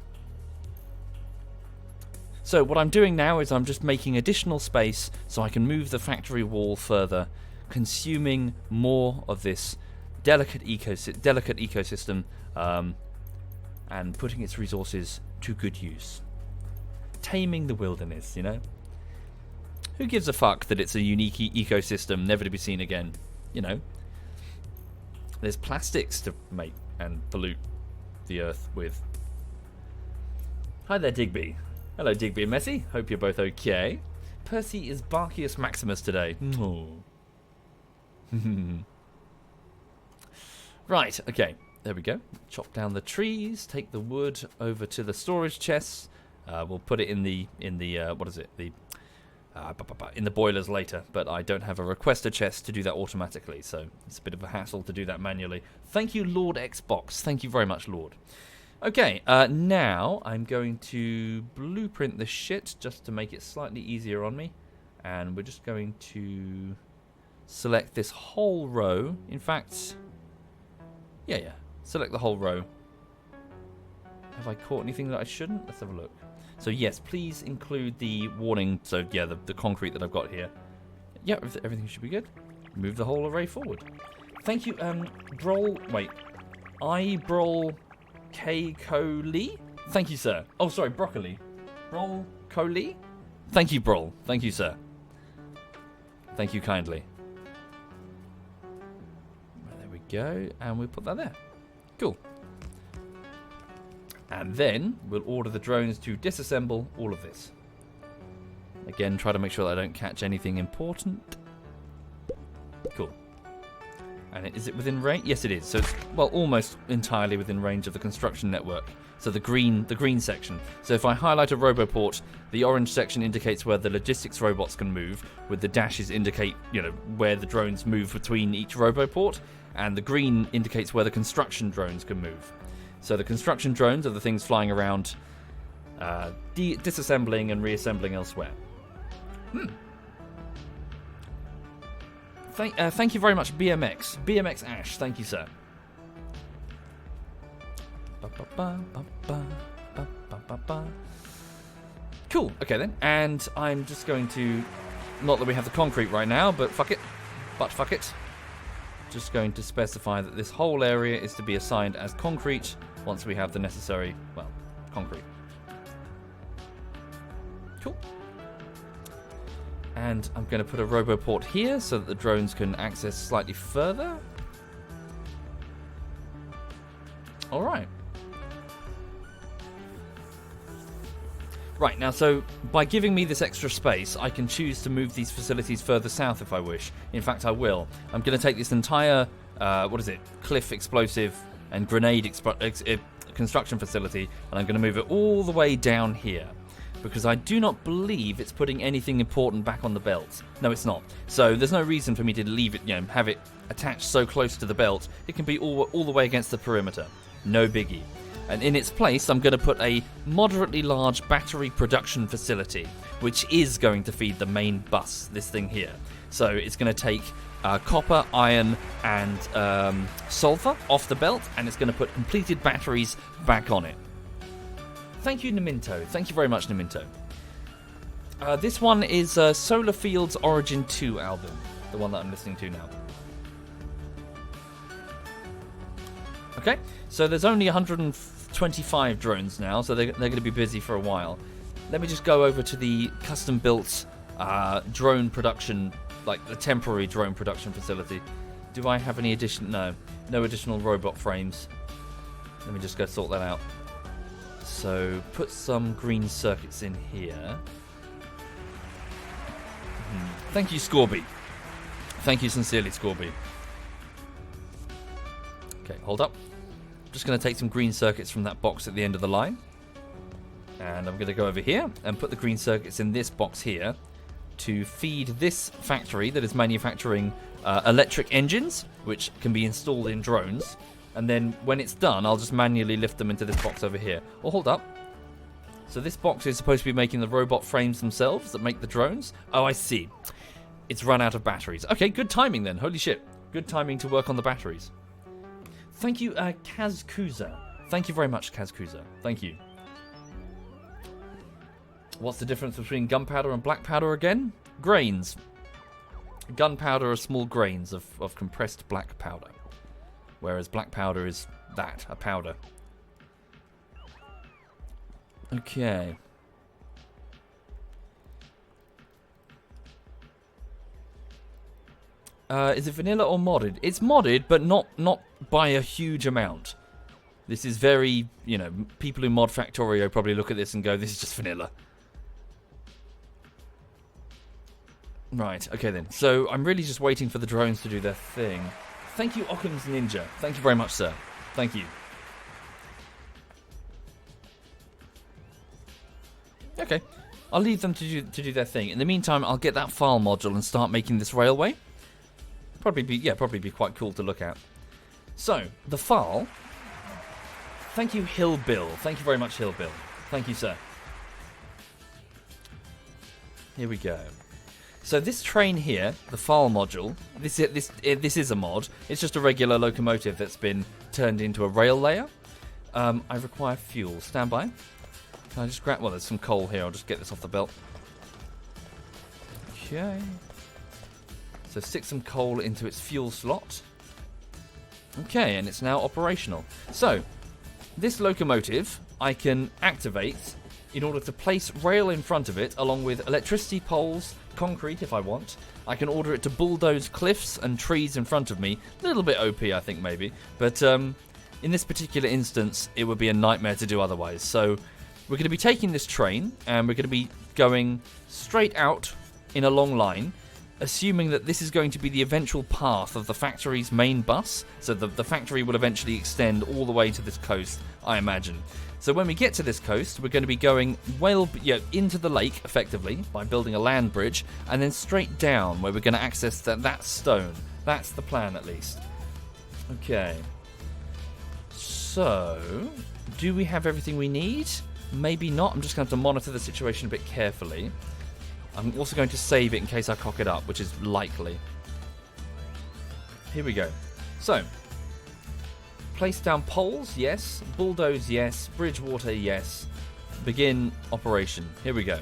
So what I'm doing now is I'm just making additional space so I can move the factory wall further, consuming more of this delicate ecosystem and putting its resources to good use. Taming the wilderness, you know? Who gives a fuck that it's a unique ecosystem never to be seen again? You know? There's plastics to make and pollute the earth with. Hi there, Digby. Hello, Digby and Messi. Hope you're both okay. Percy is Barcius Maximus today. Oh. Right, okay. There we go. Chop down the trees, take the wood over to the storage chests. We'll put it in the what is it? In the boilers later, but I don't have a requester chest to do that automatically, so it's a bit of a hassle to do that manually. Thank you, Lord Xbox. Thank you very much, Lord. Okay, now I'm going to blueprint this shit just to make it slightly easier on me. And we're just going to select this whole row. In fact, yeah. Select the whole row. Have I caught anything that I shouldn't? Let's have a look. So yes, please include the warning. So yeah, the concrete that I've got here. Yeah, everything should be good. Move the whole array forward. Thank you, Brol. Wait, Brol K. Lee? Thank you, sir. Oh, sorry, broccoli. Broccoli? Thank you, Brol. Thank you, sir. Thank you kindly. There we go. And we'll put that there. Cool. And then we'll order the drones to disassemble all of this. Again, try to make sure that I don't catch anything important. Cool. And is it within range? Yes, it is. So it's, well, almost entirely within range of the construction network. So the green section. So if I highlight a roboport, the orange section indicates where the logistics robots can move, with the dashes indicate, where the drones move between each roboport, and the green indicates where the construction drones can move. So the construction drones are the things flying around, disassembling and reassembling elsewhere. Thank you very much, BMX. BMX Ash, thank you, sir. Cool, okay then. And I'm just going to, not that we have the concrete right now, but fuck it. Just going to specify that this whole area is to be assigned as concrete once we have the necessary, well, concrete. Cool. And I'm going to put a roboport here so that the drones can access slightly further. Alright. Right, now so by giving me this extra space, I can choose to move these facilities further south if I wish. In fact, I will. I'm going to take this entire, cliff explosive and grenade construction facility, and I'm going to move it all the way down here. Because I do not believe it's putting anything important back on the belt. No, it's not. So there's no reason for me to leave it, have it attached so close to the belt. It can be all the way against the perimeter. No biggie. And in its place, I'm going to put a moderately large battery production facility, which is going to feed the main bus, this thing here. So it's going to take copper, iron, and sulfur off the belt, and it's going to put completed batteries back on it. Thank you, Naminto. Thank you very much, Naminto. This one is Solar Field's Origin 2 album, the one that I'm listening to now. Okay, so there's only 125 drones now, so they're going to be busy for a while. Let me just go over to the custom-built drone production, like the temporary drone production facility. Do I have any no additional robot frames. Let me just go sort that out. So put some green circuits in here. Thank you, Scorby. Thank you sincerely, Scorby. Okay, hold up. Just going to take some green circuits from that box at the end of the line. And I'm going to go over here and put the green circuits in this box here to feed this factory that is manufacturing electric engines, which can be installed in drones. And then when it's done, I'll just manually lift them into this box over here. Oh, hold up. So this box is supposed to be making the robot frames themselves that make the drones. Oh, I see. It's run out of batteries. Okay, good timing then. Holy shit. Good timing to work on the batteries. Thank you, Kazkuza. Thank you very much, Kazkuza. Thank you. What's the difference between gunpowder and black powder again? Grains. Gunpowder are small grains of compressed black powder. Whereas black powder is that, a powder. Okay. Is it vanilla or modded? It's modded, but not by a huge amount. This is very, people who mod Factorio probably look at this and go, this is just vanilla. Right, okay then. So I'm really just waiting for the drones to do their thing. Thank you, Occam's Ninja. Thank you very much, sir. Thank you. Okay. I'll leave them to do their thing. In the meantime, I'll get that file module and start making this railway. Probably be quite cool to look at. So, the file. Thank you, Hillbill. Thank you very much, Hillbill. Thank you, sir. Here we go. So this train here, the file module, this is a mod. It's just a regular locomotive that's been turned into a rail layer. I require fuel. Stand by. Can I just grab... Well, there's some coal here. I'll just get this off the belt. Okay. So stick some coal into its fuel slot. Okay, and it's now operational. So, this locomotive, I can activate in order to place rail in front of it, along with electricity poles, concrete if I want. I can order it to bulldoze cliffs and trees in front of me. A little bit OP, I think, maybe. But in this particular instance, it would be a nightmare to do otherwise. So we're going to be taking this train, and we're going to be going straight out in a long line, assuming that this is going to be the eventual path of the factory's main bus. So the factory will eventually extend all the way to this coast, I imagine. So when we get to this coast, we're going to be going into the lake, effectively, by building a land bridge, and then straight down, where we're going to access that stone. That's the plan, at least. Okay. So, do we have everything we need? Maybe not. I'm just going to have to monitor the situation a bit carefully. I'm also going to save it in case I cock it up, which is likely. Here we go. So, place down poles, yes. Bulldoze, yes. Bridge water, yes. Begin operation. Here we go.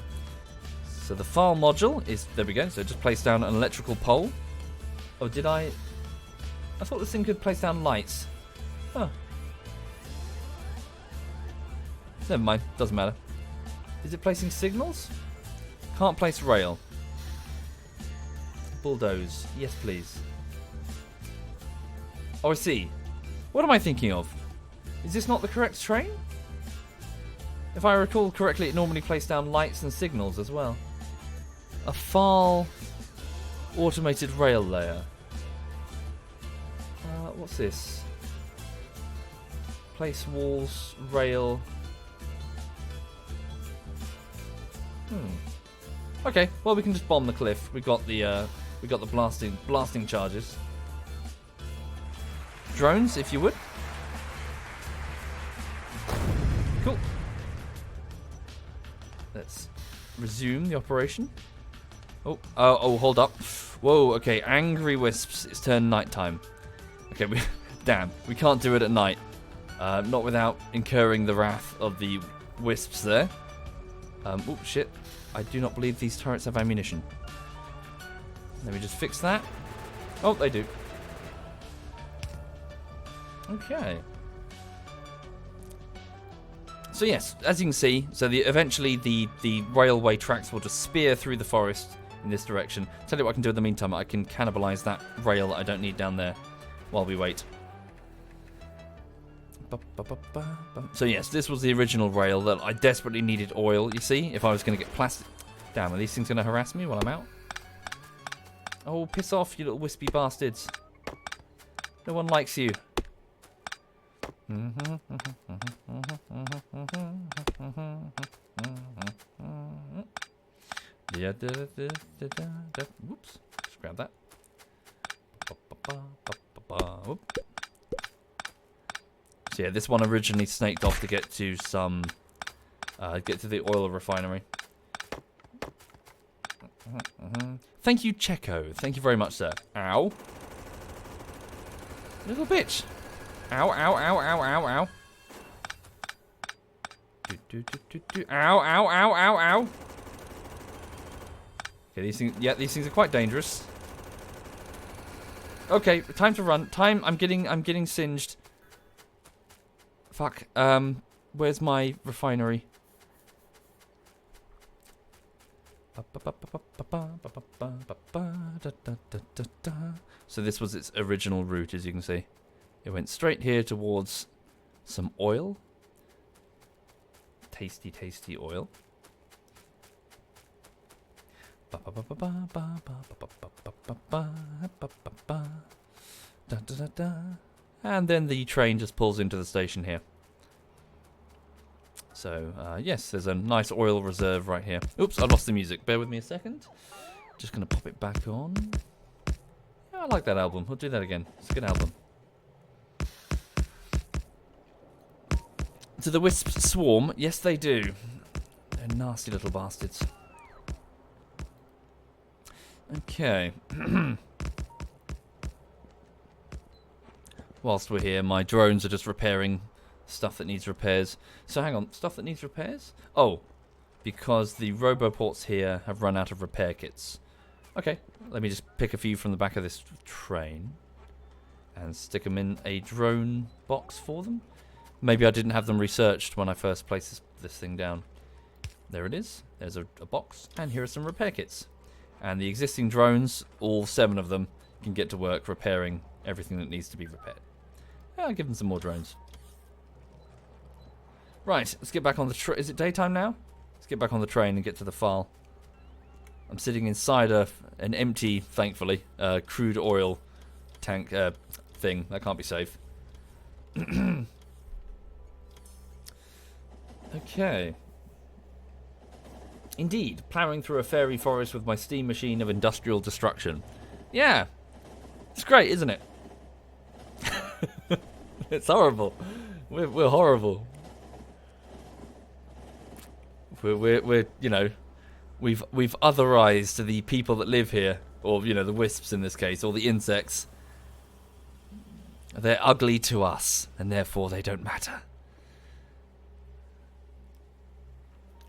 So the file module is... There we go. So just place down an electrical pole. Oh, did I... I thought this thing could place down lights. Huh. Never mind. Doesn't matter. Is it placing signals? Can't place rail. Bulldoze. Yes, please. Oh, I see. What am I thinking of? Is this not the correct train? If I recall correctly, it normally placed down lights and signals as well. A FAL automated rail layer. What's this? Place walls, rail. Okay, well we can just bomb the cliff. We got the blasting charges. Drones, if you would. Cool. Let's resume the operation. Oh, hold up. Whoa, okay, angry wisps. It's turned nighttime. Okay, damn, we can't do it at night. Not without incurring the wrath of the wisps there. Oh, shit. I do not believe these turrets have ammunition. Let me just fix that. Oh, they do. Okay. So yes, as you can see, eventually the railway tracks will just spear through the forest in this direction. Tell you what I can do in the meantime. I can cannibalize that rail that I don't need down there while we wait. So yes, this was the original rail that I desperately needed oil, you see, if I was going to get plastic. Damn, are these things going to harass me while I'm out? Oh, piss off, you little wispy bastards. No one likes you. Whoops, just grab that. Whoop. So yeah, this one originally snaked off to get to the oil refinery. Thank you, Checo. Thank you very much, sir. Ow. Little bitch. Ow, ow, ow, ow, ow, ow. Ow, ow, ow, ow, ow. Okay, these things are quite dangerous. Okay, time to run. I'm getting singed. Fuck. Where's my refinery? So this was its original route, as you can see. It went straight here towards some oil. Tasty, tasty oil. And then the train just pulls into the station here. So, yes, there's a nice oil reserve right here. Oops, I lost the music. Bear with me a second. Just going to pop it back on. Yeah, I like that album. We'll do that again. It's a good album. Do the wisps swarm? Yes, they do. They're nasty little bastards. Okay. Whilst we're here, my drones are just repairing stuff that needs repairs. So hang on, stuff that needs repairs? Oh, because the roboports here have run out of repair kits. Okay, let me just pick a few from the back of this train and stick them in a drone box for them. Maybe I didn't have them researched when I first placed this thing down. There it is. There's a box. And here are some repair kits. And the existing drones, all 7 of them, can get to work repairing everything that needs to be repaired. I'll give them some more drones. Right, let's get back on the train. Is it daytime now? Let's get back on the train and get to the file. I'm sitting inside an empty, thankfully, crude oil tank thing. That can't be safe. Okay. Indeed, ploughing through a fairy forest with my steam machine of industrial destruction. Yeah. It's great, isn't it? It's horrible. We're horrible. We're you know, we've otherized the people that live here, or you know, the wisps in this case, or the insects. They're ugly to us, and therefore they don't matter.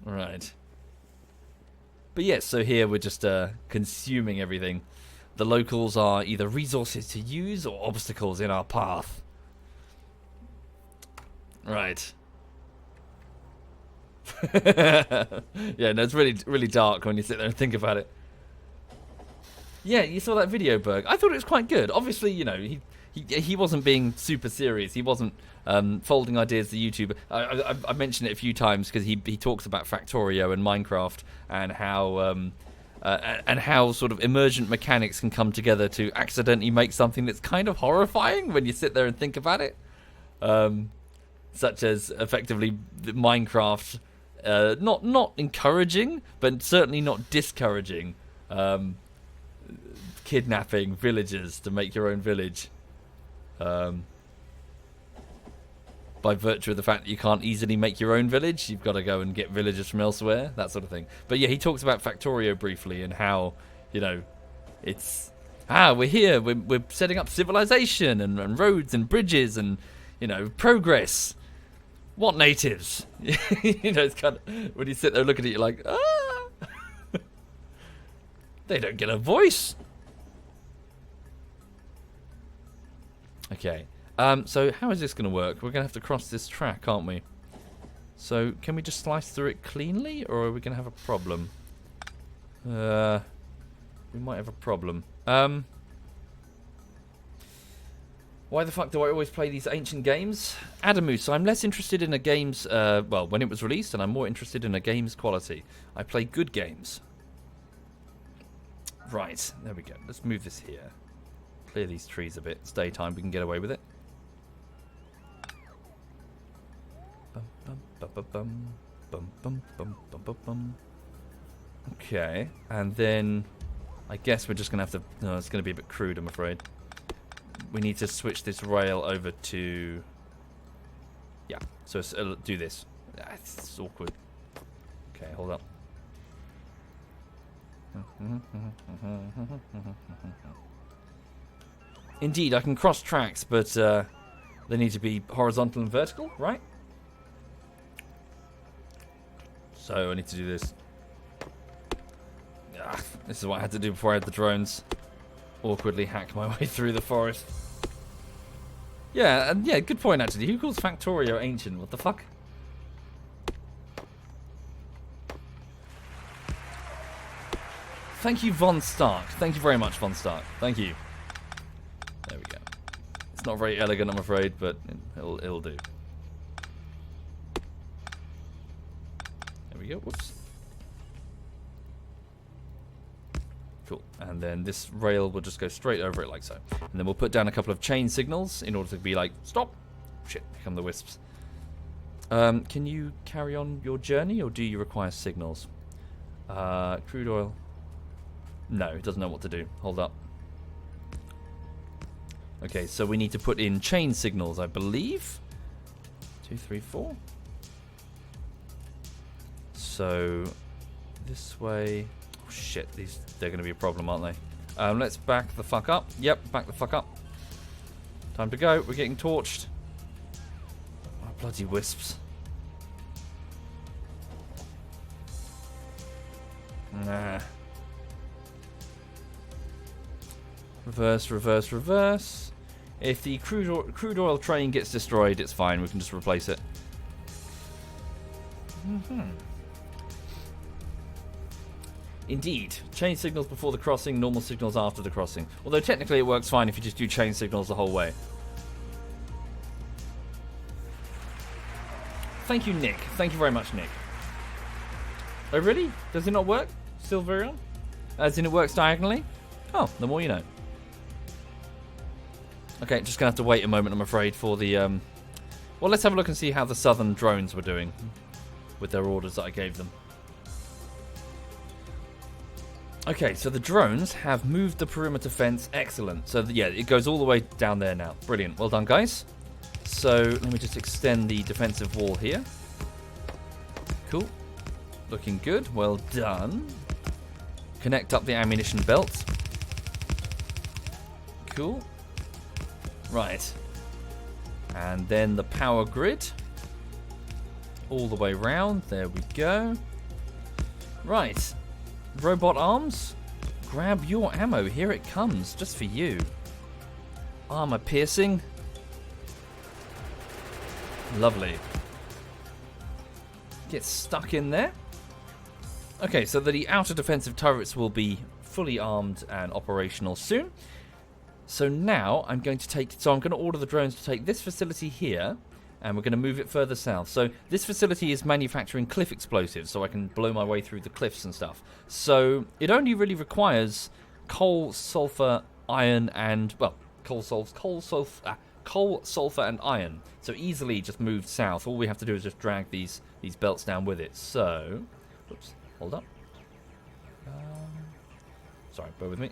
Right. But yes, so here we're just consuming everything. The locals are either resources to use or obstacles in our path. Right. Yeah, no, it's really dark when you sit there and think about it. Yeah, you saw that video, Berg. I thought it was quite good. Obviously, you know, he wasn't being super serious. He wasn't folding ideas to YouTube. I mentioned it a few times because he talks about Factorio and Minecraft and how sort of emergent mechanics can come together to accidentally make something that's kind of horrifying when you sit there and think about it. Such as effectively Minecraft, not encouraging, but certainly not discouraging kidnapping villagers to make your own village. By virtue of the fact that you can't easily make your own village, you've got to go and get villagers from elsewhere, that sort of thing. But yeah, he talks about Factorio briefly and how, you know, it's we're here, we're setting up civilization and roads and bridges and, you know, progress. What natives? You know, it's kind of when you sit there looking at it, you're like, they don't get a voice. Okay. So how is this going to work? We're going to have to cross this track, aren't we? So can we just slice through it cleanly, or are we going to have a problem? We might have a problem. Why the fuck do I always play these ancient games? Adamus, I'm less interested in a game's, well, when it was released, and I'm more interested in a game's quality. I play good games. Right, there we go. Let's move this here. Clear these trees a bit. It's daytime, we can get away with it. Okay, and then I guess we're just going to have to... No, it's going to be a bit crude, I'm afraid. We need to switch this rail over to... Yeah, so do this. It's awkward. Okay, hold up. Indeed, I can cross tracks, but they need to be horizontal and vertical, right? So I need to do this. This is what I had to do before I had the drones. Awkwardly hack my way through the forest. Yeah, and yeah, good point actually. Who calls Factorio ancient? What the fuck? Thank you, Von Stark. Thank you very much, Von Stark. Thank you. There we go. It's not very elegant, I'm afraid, but it'll do. There we go. Whoops. Cool. And then this rail will just go straight over it like so. And then we'll put down a couple of chain signals in order to be like, stop. Shit, here come the wisps. Can you carry on your journey, or do you require signals? Crude oil. No, it doesn't know what to do. Hold up. Okay, so we need to put in chain signals, I believe. 2, 3, 4. So this way. Oh shit, they're going to be a problem, aren't they? Let's back the fuck up. Yep, back the fuck up. Time to go. We're getting torched. Oh, bloody wisps. Nah. Reverse, reverse, reverse. If the crude oil train gets destroyed, it's fine. We can just replace it. Indeed. Chain signals before the crossing, normal signals after the crossing. Although technically it works fine if you just do chain signals the whole way. Thank you, Nick. Thank you very much, Nick. Oh, really? Does it not work? Silverion? As in it works diagonally? Oh, the more you know. Okay, just going to have to wait a moment, I'm afraid, for the... Well, let's have a look and see how the southern drones were doing with their orders that I gave them. Okay, so the drones have moved the perimeter fence. Excellent. So, yeah, it goes all the way down there now. Brilliant. Well done, guys. So, let me just extend the defensive wall here. Cool. Looking good. Well done. Connect up the ammunition belt. Cool. Right. And then the power grid. All the way round. There we go. Right. Robot arms. Grab your ammo. Here it comes. Just for you. Armor piercing. Lovely. Get stuck in there. Okay, so the outer defensive turrets will be fully armed and operational soon. So now I'm going to order the drones to take this facility here, and we're going to move it further south. So this facility is manufacturing cliff explosives, so I can blow my way through the cliffs and stuff. So it only really requires coal, sulfur, iron, and, well, coal, sulfur, and iron. So easily just moved south. All we have to do is just drag these belts down with it. So, whoops, hold up. Sorry, bear with me.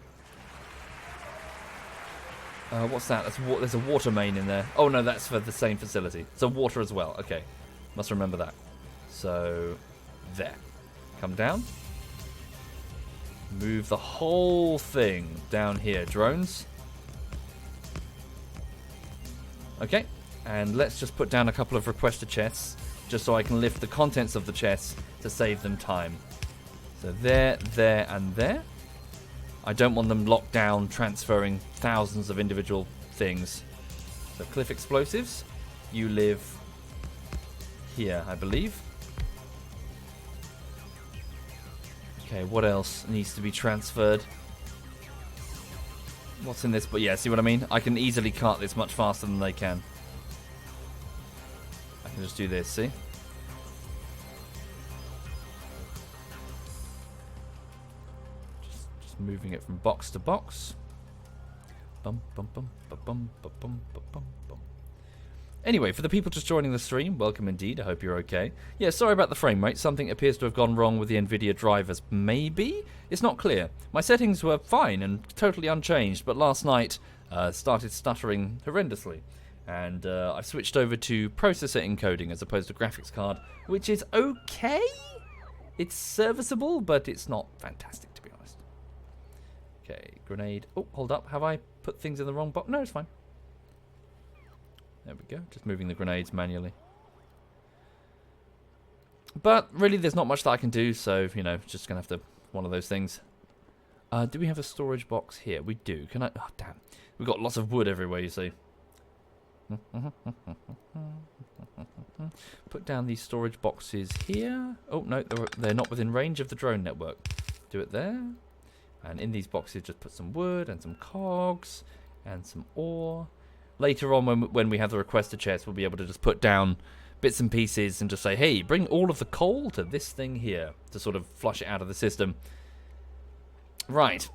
What's that? There's a water main in there. Oh no, that's for the same facility. So water as well. Okay, must remember that. So, there. Come down. Move the whole thing down here, drones. Okay, and let's just put down a couple of requester chests, just so I can lift the contents of the chests to save them time. So there, there, and there. I don't want them locked down, transferring thousands of individual things. So cliff explosives, you live here, I believe. Okay, what else needs to be transferred? What's in this? But yeah, see what I mean? I can easily cart this much faster than they can. I can just do this, see? Just moving it from box to box. Bum, bum, bum, bum, bum, bum, bum, bum, bum. Anyway, for the people just joining the stream, welcome indeed. I hope you're okay. Yeah, sorry about the frame rate. Something appears to have gone wrong with the NVIDIA drivers. Maybe? It's not clear. My settings were fine and totally unchanged, but last night started stuttering horrendously. And I've switched over to processor encoding as opposed to graphics card, which is okay. It's serviceable, but it's not fantastic, to be honest. Okay, grenade. Oh, hold up. Have I put things in the wrong box? No, it's fine. There we go. Just moving the grenades manually. But really, there's not much that I can do, so, you know, just going to have to... One of those things. Do we have a storage box here? We do. Can I... Oh, damn. We've got lots of wood everywhere, you see. Put down these storage boxes here. Oh, no, they're not within range of the drone network. Do it there. And in these boxes, just put some wood and some cogs and some ore. Later on, when we have the requester chest, we'll be able to just put down bits and pieces and just say, hey, bring all of the coal to this thing here to sort of flush it out of the system. Right.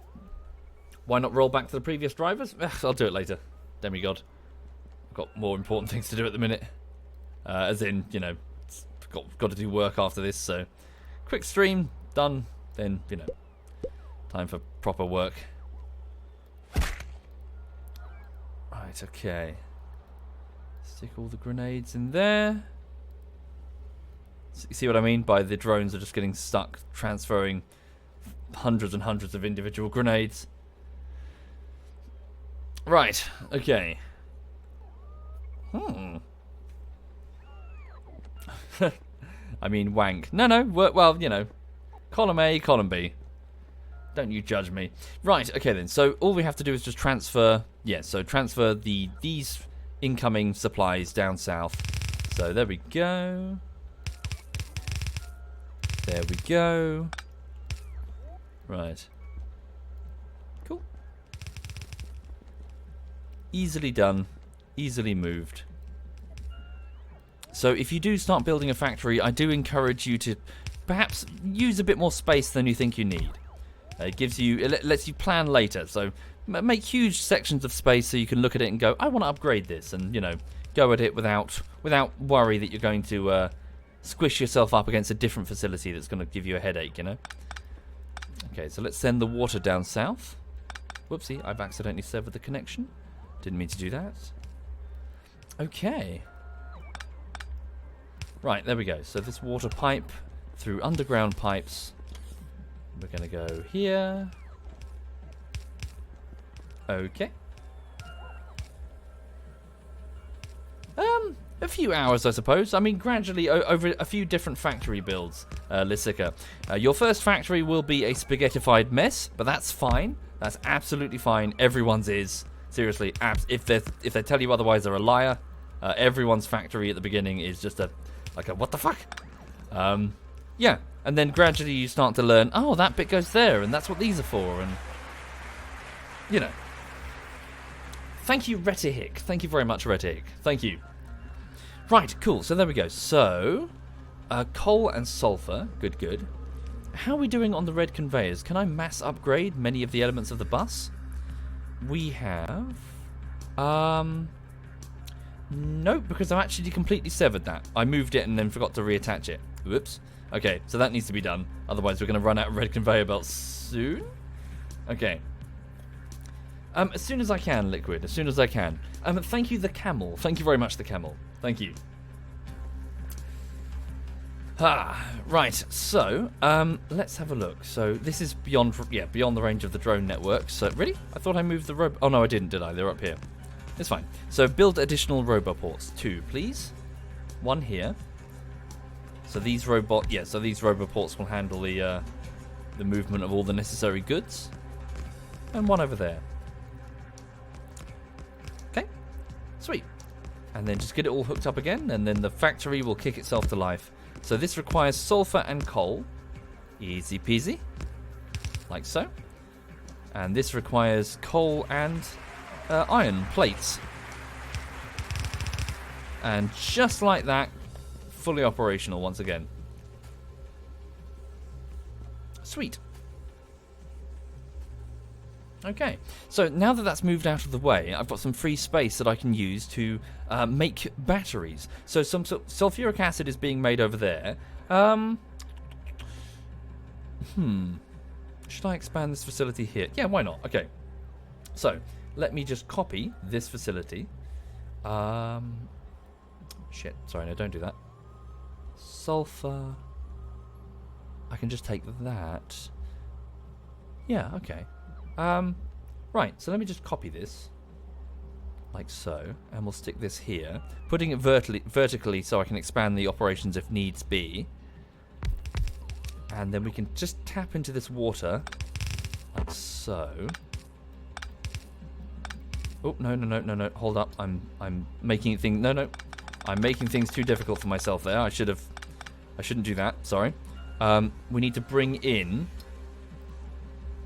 Why not roll back to the previous drivers? I'll do it later. Demigod. I've got more important things to do at the minute. As in, you know, got to do work after this, so quick stream, done, then, you know, time for proper work. Right, okay. Stick all the grenades in there. See what I mean by the drones are just getting stuck transferring hundreds and hundreds of individual grenades. Right, okay. I mean, wank. No, well, you know. Column A, column B. Don't you judge me. Right, okay then. So all we have to do is just transfer yeah, so transfer these incoming supplies down south. So there we go. There we go. Right. Cool. Easily done. Easily moved. So if you do start building a factory, I do encourage you to perhaps use a bit more space than you think you need. It lets you plan later. So make huge sections of space so you can look at it and go, I want to upgrade this, and go at it without worry that you're going to squish yourself up against a different facility that's going to give you a headache. Okay, so let's send the water down south. Whoopsie, I've accidentally severed the connection. Didn't mean to do that. Okay. Right, there we go. So this water pipe through underground pipes. We're going to go here. Okay. A few hours, I suppose. I mean, gradually, over a few different factory builds, Lisica. Your first factory will be a spaghettified mess, but that's fine. That's absolutely fine. Everyone's is. Seriously, if they tell you otherwise, they're a liar. Everyone's factory at the beginning is just a what the fuck? Yeah, and then gradually you start to learn, oh, that bit goes there, and that's what these are for, and Thank you, Retihik. Thank you very much, Retihik. Thank you. Right, cool. So there we go. So, coal and sulfur. Good, good. How are we doing on the red conveyors? Can I mass upgrade many of the elements of the bus? We have... Nope, because I've actually completely severed that. I moved it and then forgot to reattach it. Whoops. Okay, so that needs to be done. Otherwise, we're going to run out of red conveyor belts soon. Okay. As soon as I can, Liquid. As soon as I can. Thank you, the camel. Thank you very much, the camel. Thank you. Right. So, let's have a look. So, this is beyond the range of the drone network. So, really? I thought I moved the robot. Oh, no, I didn't, did I? They're up here. It's fine. So, build additional roboports. 2, please. 1 here. So, these roboports will handle the movement of all the necessary goods. And 1 over there. Okay. Sweet. And then just get it all hooked up again, and then the factory will kick itself to life. So this requires sulfur and coal. Easy peasy. Like so. And this requires coal and iron plates. And just like that, fully operational once again. Sweet. Okay, so now that that's moved out of the way, I've got some free space that I can use to make batteries. So some sulfuric acid is being made over there. Should I expand this facility here? Yeah, why not? Okay. So, let me just copy this facility. Shit, sorry, no, don't do that. Sulfur. I can just take that. Yeah, okay. Right, so let me just copy this, like so, and we'll stick this here, putting it vertically so I can expand the operations if needs be. And then we can just tap into this water, like so. Oh, no, hold up, I'm making things, I'm making things too difficult for myself there. I shouldn't do that, sorry. We need to bring in...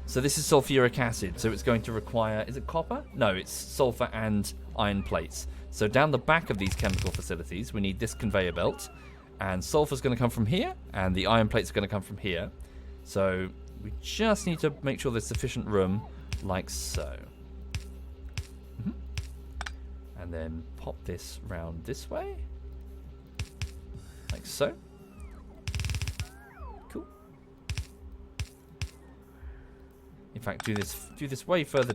So this is sulfuric acid, so it's going to require... Is it copper? No, it's sulfur and iron plates. So down the back of these chemical facilities, we need this conveyor belt. And sulfur's going to come from here, and the iron plates are going to come from here. So we just need to make sure there's sufficient room, like so. And then pop this round this way. Like so. In fact, do this way further.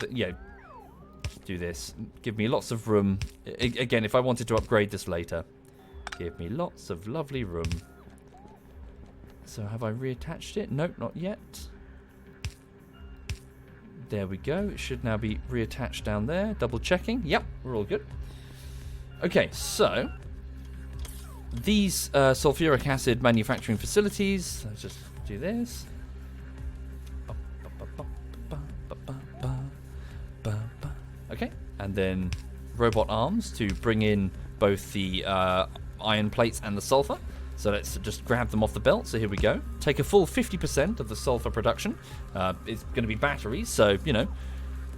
Do this. Give me lots of room. Again, if I wanted to upgrade this later, give me lots of lovely room. So have I reattached it? Nope, not yet. There we go. It should now be reattached down there. Double checking. Yep, we're all good. Okay, so these sulfuric acid manufacturing facilities. Let's just do this. Okay, and then robot arms to bring in both the iron plates and the sulfur. So let's just grab them off the belt. So here we go. Take a full 50% of the sulfur production. It's going to be batteries, so, you know,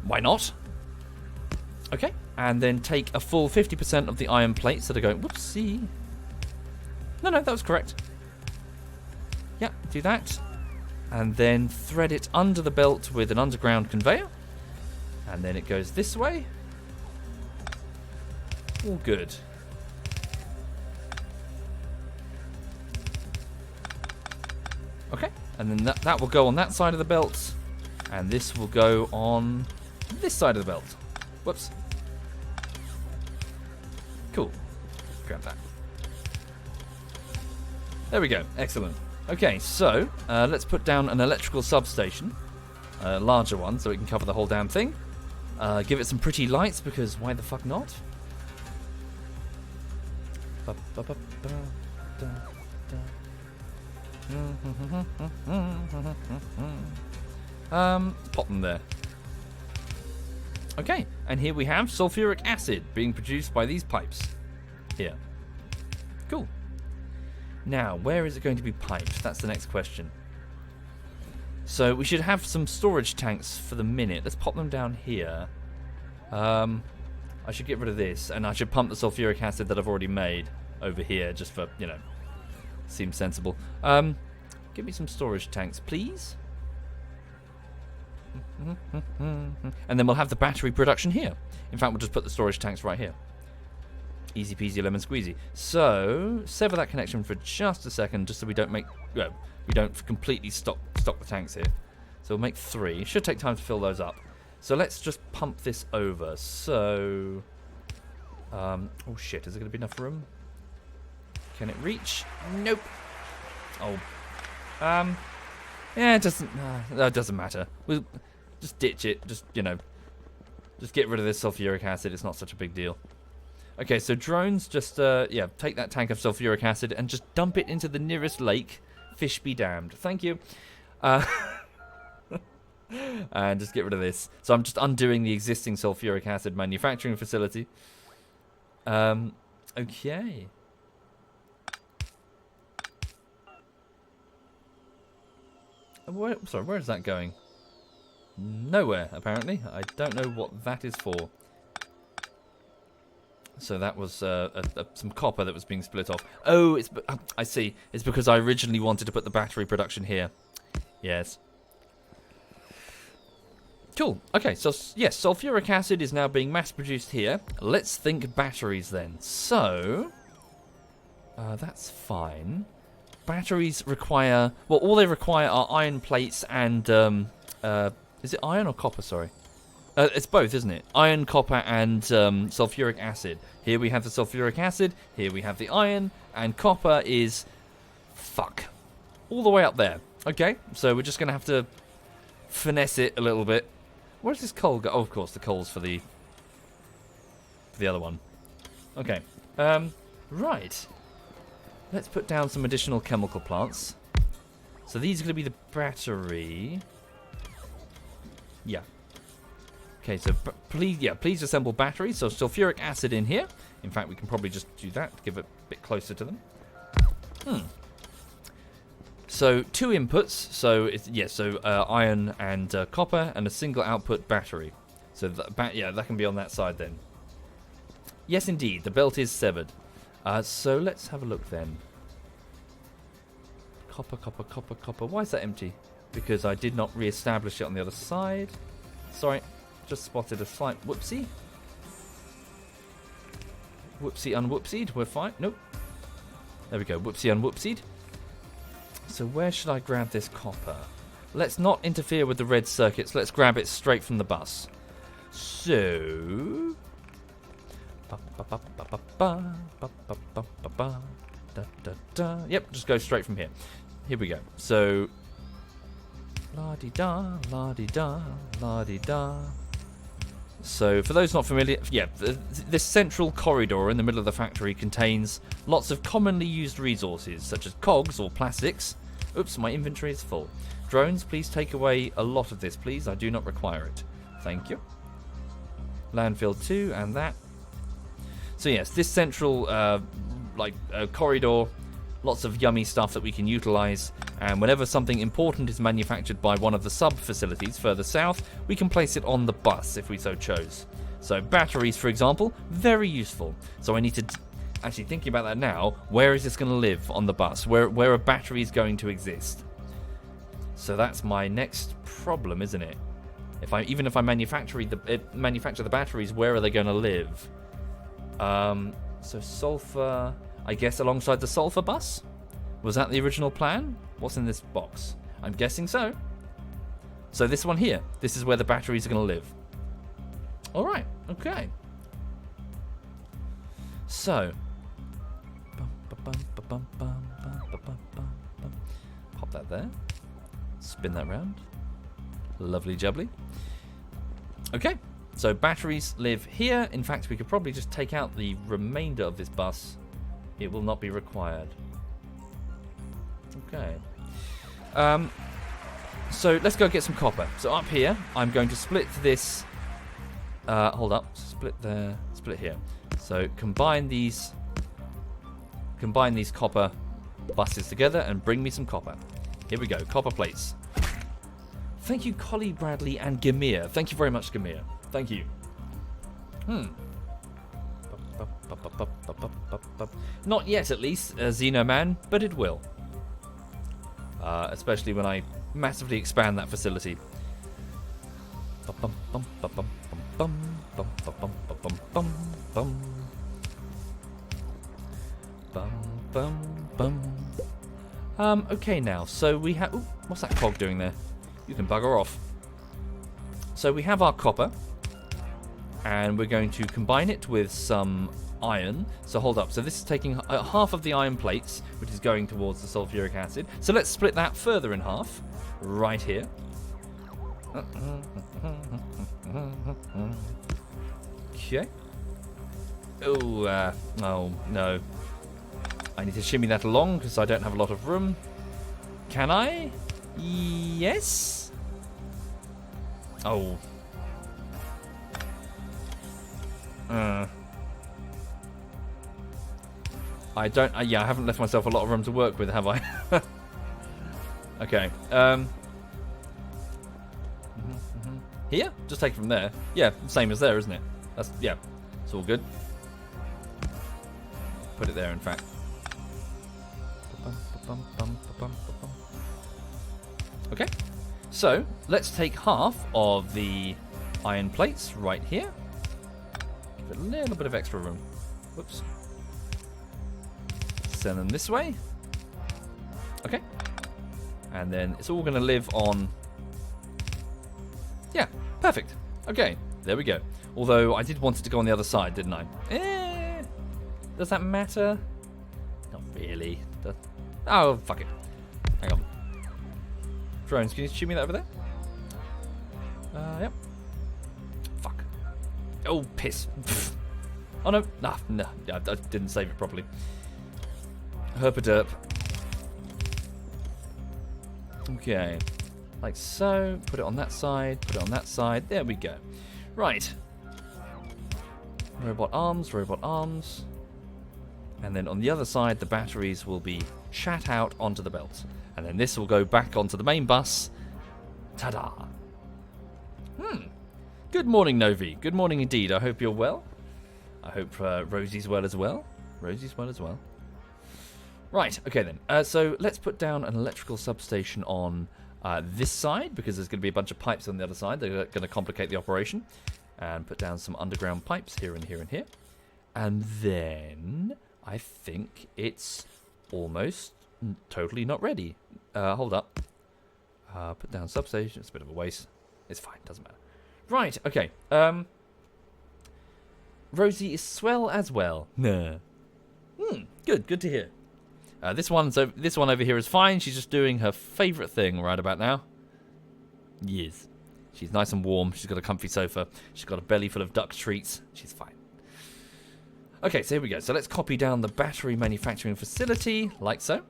why not? Okay, and then take a full 50% of the iron plates that are going... Whoopsie. No, that was correct. Yeah, do that. And then thread it under the belt with an underground conveyor. And then it goes this way. All good. Okay, and then that will go on that side of the belt. And this will go on this side of the belt. Whoops. Cool. Grab that. There we go. Excellent. Okay, so let's put down an electrical substation. A larger one, so it can cover the whole damn thing. Give it some pretty lights, because why the fuck not? Pop them there. Okay, and here we have sulfuric acid being produced by these pipes. Here. Cool. Now, where is it going to be piped? That's the next question. So we should have some storage tanks for the minute. Let's pop them down here. I should get rid of this, and I should pump the sulfuric acid that I've already made over here, just for, you know, seems sensible. Give me some storage tanks, please. And then we'll have the battery production here. In fact, we'll just put the storage tanks right here. Easy peasy lemon squeezy. So sever that connection for just a second, just so we don't make we don't completely stop the tanks here. So we'll make 3. It should take time to fill those up. So let's just pump this over. So oh shit, is there gonna be enough room? Can it reach? Nope. Oh. Yeah, it doesn't. That doesn't matter. We'll just ditch it. Just, you know, just get rid of this sulfuric acid. It's not such a big deal. Okay, so drones, just yeah, take that tank of sulfuric acid and just dump it into the nearest lake. Fish be damned. Thank you. And just get rid of this. So I'm just undoing the existing sulfuric acid manufacturing facility. Okay. Sorry, where is that going? Nowhere, apparently. I don't know what that is for. So that was some copper that was being split off. Oh, I see. It's because I originally wanted to put the battery production here. Yes. Cool. Okay, so yes, sulfuric acid is now being mass-produced here. Let's think batteries then. So, that's fine. Batteries require... Well, all they require are iron plates and... is it iron or copper, sorry? It's both, isn't it? Iron, copper, and sulfuric acid. Here we have the sulfuric acid, here we have the iron, and copper is... Fuck. All the way up there. Okay, so we're just going to have to finesse it a little bit. Where does this coal go? Oh, of course, the coal's for the other one. Okay. Right. Let's put down some additional chemical plants. So these are going to be the battery. Yeah. Okay, so please assemble batteries. So sulfuric acid in here. In fact, we can probably just do that, give it a bit closer to them. So 2 inputs. So it's iron and copper, and a single output battery. So that can be on that side then. Yes, indeed, the belt is severed. So let's have a look then. Copper, copper, copper, copper. Why is that empty? Because I did not re-establish it on the other side. Sorry, just spotted a slight whoopsie. Whoopsie unwhoopsied. We're fine. Nope. There we go. Whoopsie unwhoopsied. So where should I grab this copper? Let's not interfere with the red circuits. Let's grab it straight from the bus. So... Yep, just go straight from here. Here we go. So... La-di-da, la-di-da, la-di-da. So, for those not familiar, yeah, this central corridor in the middle of the factory contains lots of commonly used resources, such as cogs or plastics. Oops, my inventory is full. Drones, please take away a lot of this, please. I do not require it. Thank you. Landfill 2 and that. So yes, this central corridor, lots of yummy stuff that we can utilize, and whenever something important is manufactured by one of the sub-facilities further south, we can place it on the bus if we so chose. So batteries, for example, very useful. So I need to, actually thinking about that now, where is this going to live on the bus? Where are batteries going to exist? So that's my next problem, isn't it? Even if I manufacture the batteries, where are they going to live? So sulfur, I guess alongside the sulfur bus? Was that the original plan? What's in this box? I'm guessing so. So this one here, this is where the batteries are going to live. Alright, okay. So, pop that there. Spin that round. Lovely jubbly. Okay, so batteries live here. In fact, we could probably just take out the remainder of this bus. It will not be required. Okay. So let's go get some copper. So up here, I'm going to split this. Hold up. Split there. Split here. So combine these copper buses together and bring me some copper. Here we go. Copper plates. Thank you, Collie Bradley and Gamir. Thank you very much, Gamir. Thank you. Not yet, at least, Xenoman, but it will. Especially when I massively expand that facility. Okay now, so we have... what's that cog doing there? You can bugger off. So we have our copper, and we're going to combine it with some iron. So hold up. So this is taking half of the iron plates, which is going towards the sulfuric acid. So let's split that further in half, right here. Okay. Oh no. I need to shimmy that along because I don't have a lot of room. Can I? Yes. Oh. I don't. Yeah, I haven't left myself a lot of room to work with, have I? Okay. Here? Just take it from there. Yeah, same as there, isn't it? That's yeah. It's all good. Put it there, in fact. Okay. So let's take half of the iron plates right here. Give it a little bit of extra room. Whoops. Send them this way. Okay. And then it's all going to live on... yeah, perfect. Okay, there we go. Although I did want it to go on the other side, didn't I? Does that matter? Not really. Oh, fuck it. Hang on. Drones, can you shoot me that over there? Yep. Fuck. Oh, piss. Oh, no. No. I didn't save it properly. Herpaderp. Okay. Like so. Put it on that side. Put it on that side. There we go. Right. Robot arms. Robot arms. And then on the other side, the batteries will be shat out onto the belt. And then this will go back onto the main bus. Ta-da! Good morning, Novi. Good morning indeed. I hope you're well. I hope Rosie's well as well. Rosie's well as well. Right, okay then. So let's put down an electrical substation on this side, because there's going to be a bunch of pipes on the other side. They're going to complicate the operation. And put down some underground pipes here and here and here. And then I think it's almost totally not ready. Hold up. Put down substation. It's a bit of a waste. It's fine. Doesn't matter. Right. Okay. Rosie is swell as well. Nah. Good. Good to hear. This one over here is fine. She's just doing her favourite thing right about now. Yes. She's nice and warm. She's got a comfy sofa. She's got a belly full of duck treats. She's fine. Okay, so here we go. So let's copy down the battery manufacturing facility, like so.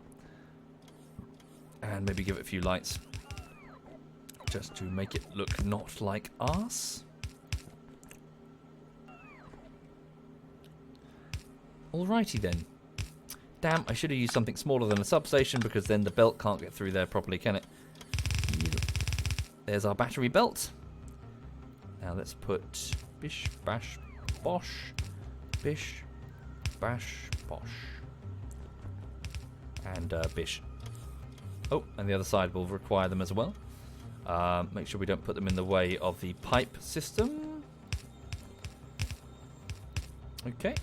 And maybe give it a few lights. Just to make it look not like us. Alrighty then. Damn, I should have used something smaller than a substation because then the belt can't get through there properly, can it? There's our battery belt. Now let's put bish, bash, bosh. Bish, bash, bosh. And bish. Oh, and the other side will require them as well. Make sure we don't put them in the way of the pipe system. Okay.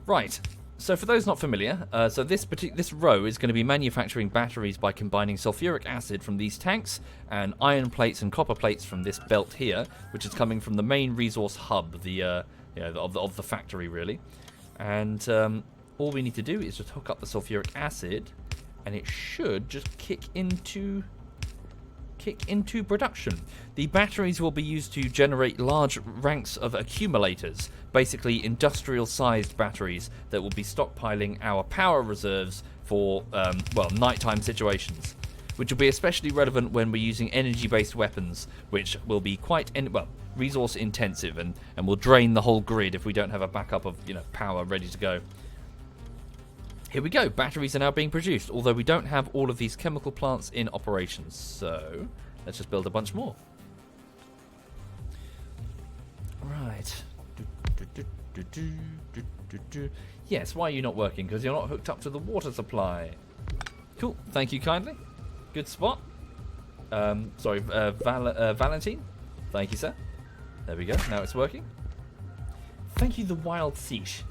Right. So for those not familiar, so this row is going to be manufacturing batteries by combining sulfuric acid from these tanks and iron plates and copper plates from this belt here, which is coming from the main resource hub, of the factory really. And all we need to do is just hook up the sulfuric acid, and it should just kick into production. The batteries will be used to generate large ranks of accumulators, basically industrial-sized batteries that will be stockpiling our power reserves for, nighttime situations, which will be especially relevant when we're using energy-based weapons, which will be quite, resource-intensive and will drain the whole grid if we don't have a backup of, power ready to go. Here we go, batteries are now being produced, although we don't have all of these chemical plants in operations, so let's just build a bunch more. Right. Yes, why are you not working? Because you're not hooked up to the water supply. Cool, thank you kindly. Good spot. Valentine. Thank you, sir. There we go, now it's working. Thank you, the wild Sesh.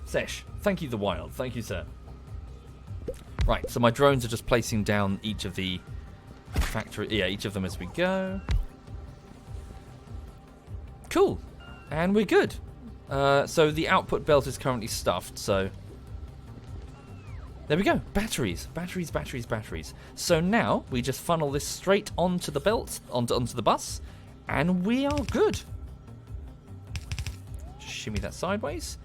Thank you, the wild. Thank you, sir. Right, so my drones are just placing down each of the each of them as we go. Cool, and we're good. So the output belt is currently stuffed, so there we go. Batteries. So now we just funnel this straight onto the belt, onto the bus, and we are good. Just shimmy that sideways.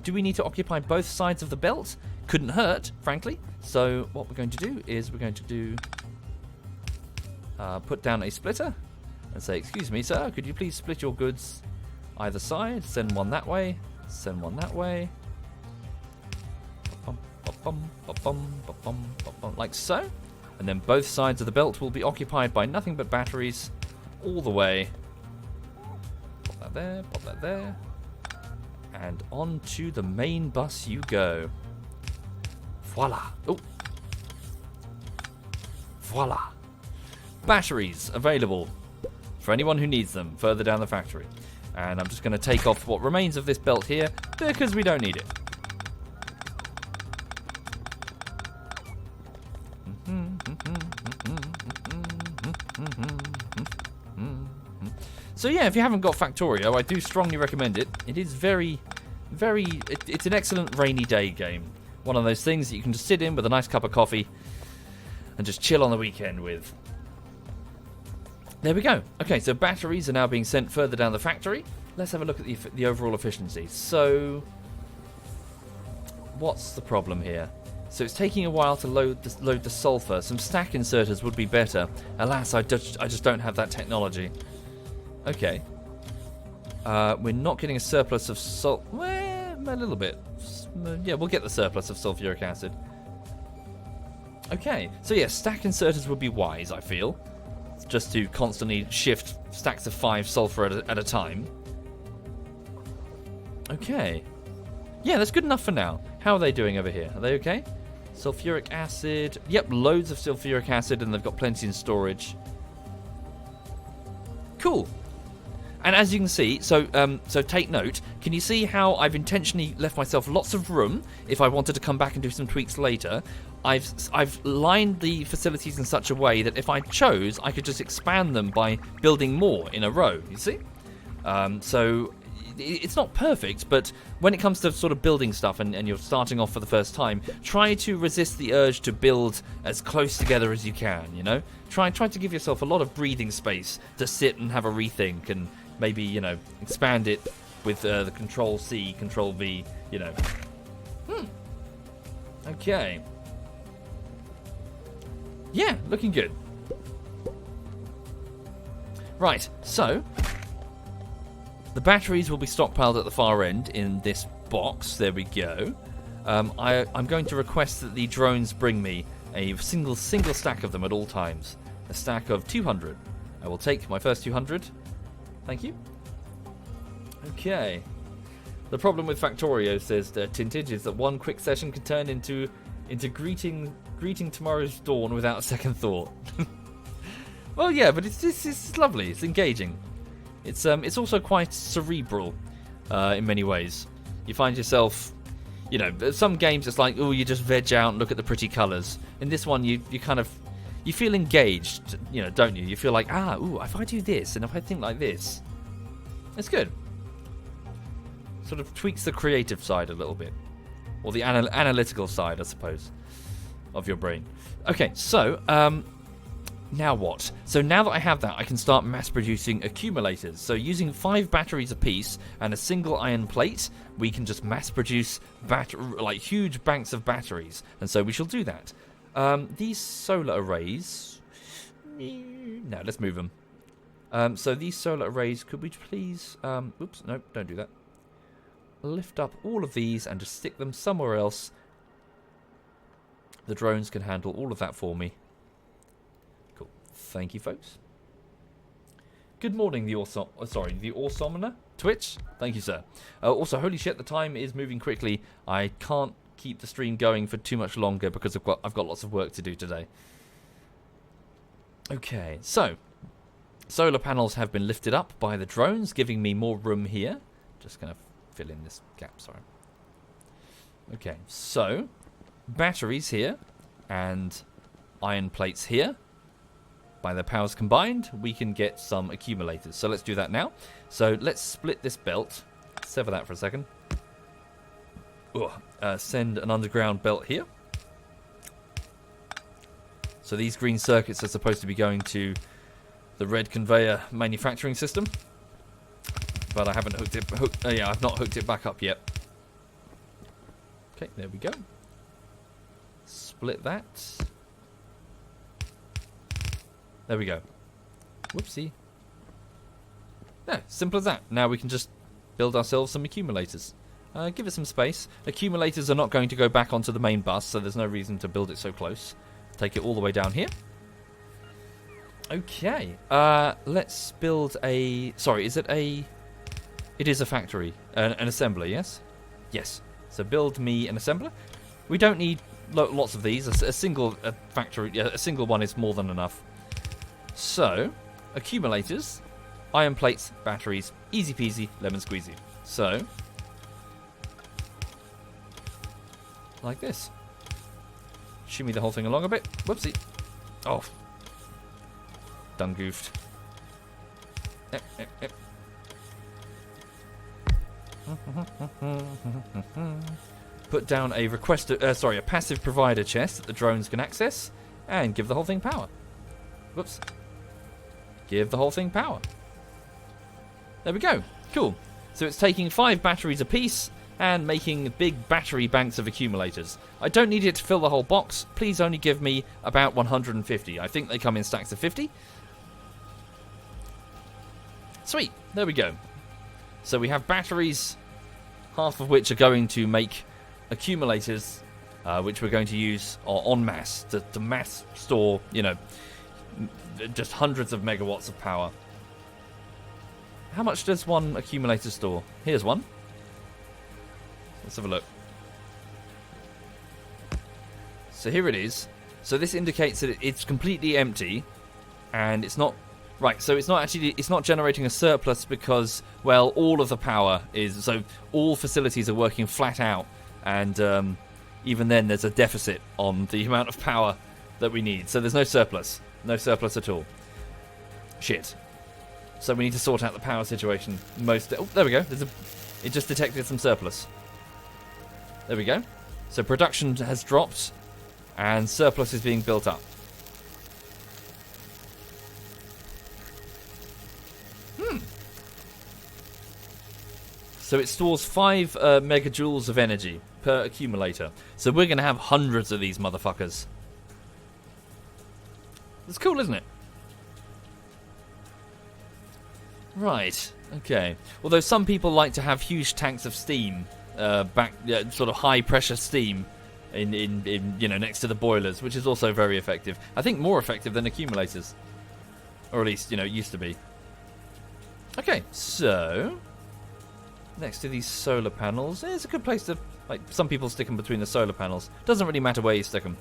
Do we need to occupy both sides of the belt? Couldn't hurt, frankly. So what we're going to do is put down a splitter and say, excuse me, sir, could you please split your goods either side? Send one that way, send one that way. Like so. And then both sides of the belt will be occupied by nothing but batteries all the way. Pop that there. And onto the main bus you go. Voila. Oh. Voila. Batteries available for anyone who needs them further down the factory. And I'm just going to take off what remains of this belt here because we don't need it. So yeah, if you haven't got Factorio, I do strongly recommend it. It is it's an excellent rainy day game. One of those things that you can just sit in with a nice cup of coffee and just chill on the weekend with. There we go. Okay, so batteries are now being sent further down the factory. Let's have a look at the overall efficiency. So, what's the problem here? So it's taking a while to load the sulfur. Some stack inserters would be better. Alas, I just don't have that technology. Okay. We're not getting a surplus of a little bit. Yeah, we'll get the surplus of sulfuric acid. Okay, so yeah, stack inserters would be wise, I feel. Just to constantly shift stacks of 5 sulfur at a time. Okay. Yeah, that's good enough for now. How are they doing over here? Are they okay? Sulfuric acid. Yep, loads of sulfuric acid, and they've got plenty in storage. Cool. And as you can see, so take note. Can you see how I've intentionally left myself lots of room if I wanted to come back and do some tweaks later? I've lined the facilities in such a way that if I chose, I could just expand them by building more in a row. You see? So it's not perfect, but when it comes to sort of building stuff and you're starting off for the first time, try to resist the urge to build as close together as you can. You know, try to give yourself a lot of breathing space to sit and have a rethink and maybe, expand it with the Control-C, Control-V, Okay. Yeah, looking good. Right, so the batteries will be stockpiled at the far end in this box. There we go. I'm going to request that the drones bring me a single stack of them at all times. A stack of 200. I will take my first 200. Thank you. Okay. The problem with Factorio, says Tintage, is that one quick session can turn into greeting tomorrow's dawn without a second thought. Well, yeah, but it's lovely. It's engaging. It's also quite cerebral in many ways. You find yourself, you know, some games it's like, oh, you just veg out and look at the pretty colours. In this one, you kind of, you feel engaged, you know, don't you? You feel like, if I do this and if I think like this, it's good. Sort of tweaks the creative side a little bit. Or the analytical side, I suppose, of your brain. Okay, so, now what? So now that I have that, I can start mass-producing accumulators. So using 5 batteries apiece and a single iron plate, we can just mass-produce like huge banks of batteries. And so we shall do that. These solar arrays... No, let's move them. So these solar arrays, could we please... oops, no, don't do that. Lift up all of these and just stick them somewhere else. The drones can handle all of that for me. Cool. Thank you, folks. Good morning, the Orsomoner. Twitch. Thank you, sir. Also, holy shit, the time is moving quickly. I can't keep the stream going for too much longer because I've got lots of work to do today. Okay, so solar panels have been lifted up by the drones, giving me more room here. Just gonna fill in this gap, sorry. Okay, so batteries here and iron plates here. By their powers combined, we can get some accumulators. So let's do that now. So let's split this belt. Sever that for a second. Send an underground belt here. So these green circuits are supposed to be going to the red conveyor manufacturing system. But I haven't I've not hooked it back up yet. Okay, there we go. Split that. There we go. Whoopsie. Yeah, simple as that. Now we can just build ourselves some accumulators. Give it some space. Accumulators are not going to go back onto the main bus, so there's no reason to build it so close. Take it all the way down here. Okay. Let's build a... Sorry, is it a... It is a factory. An assembler, yes? Yes. So build me an assembler. We don't need lots of these. A single factory... a single one is more than enough. So, accumulators, iron plates, batteries, easy peasy, lemon squeezy. So, like this. Shimmy the whole thing along a bit. Whoopsie. Oh. Done goofed. Put down a a passive provider chest that the drones can access, and give the whole thing power. Whoops. Give the whole thing power. There we go. Cool. So it's taking 5 batteries apiece and making big battery banks of accumulators. I don't need it to fill the whole box. Please only give me about 150. I think they come in stacks of 50. Sweet. There we go. So we have batteries, half of which are going to make accumulators, which we're going to use en masse to mass store, you know, just hundreds of megawatts of power. How much does one accumulator store? Here's one. Let's have a look. So here it is. So this indicates that it's completely empty, and it's not... Right, so it's not generating a surplus because, well, all of the power is... So all facilities are working flat out, and even then there's a deficit on the amount of power that we need. So there's no surplus. No surplus at all. Shit. So we need to sort out the power situation. Oh, there we go. It just detected some surplus. There we go. So production has dropped, and surplus is being built up. So it stores 5 megajoules of energy per accumulator. So we're going to have hundreds of these motherfuckers. It's cool, isn't it? Right. Okay. Although some people like to have huge tanks of steam sort of high pressure steam in next to the boilers, which is also very effective. I think more effective than accumulators, or at least it used to be. Okay, so next to these solar panels, it's a good place to, like, some people stick them between the solar panels. Doesn't really matter where you stick them.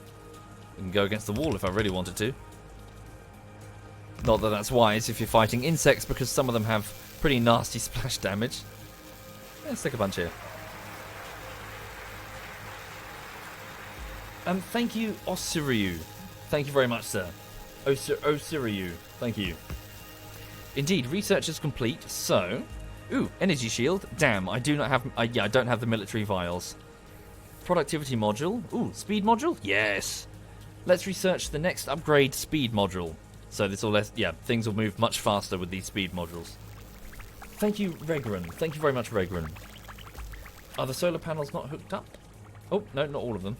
You can go against the wall if I really wanted to. Not that that's wise if you're fighting insects, because some of them have pretty nasty splash damage. Let's stick a bunch here. Thank you, Osiryu. Thank you very much, sir. Osiryu. Thank you. Indeed, research is complete, so... Ooh, energy shield. Damn, I do not have... I don't have the military vials. Productivity module. Ooh, speed module? Yes. Let's research the next upgrade speed module. So this will things will move much faster with these speed modules. Thank you, Regran. Thank you very much, Regran. Are the solar panels not hooked up? Oh, no, not all of them.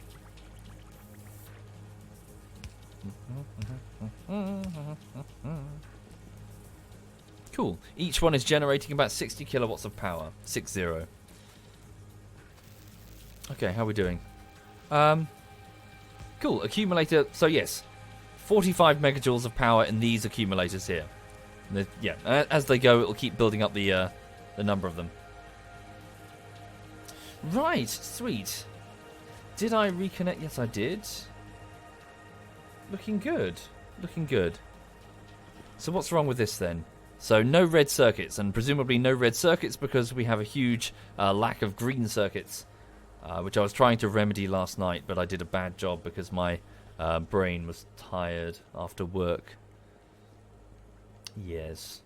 Cool. Each one is generating about 60 kilowatts of power. 60. Okay, how are we doing? Cool. Accumulator. So yes, 45 megajoules of power in these accumulators here. As they go, it'll keep building up the number of them. Right. Sweet. Did I reconnect? Yes, I did. Looking good. Looking good. So what's wrong with this then? So no red circuits, and presumably no red circuits because we have a huge lack of green circuits, which I was trying to remedy last night, but I did a bad job because my brain was tired after work. Yes.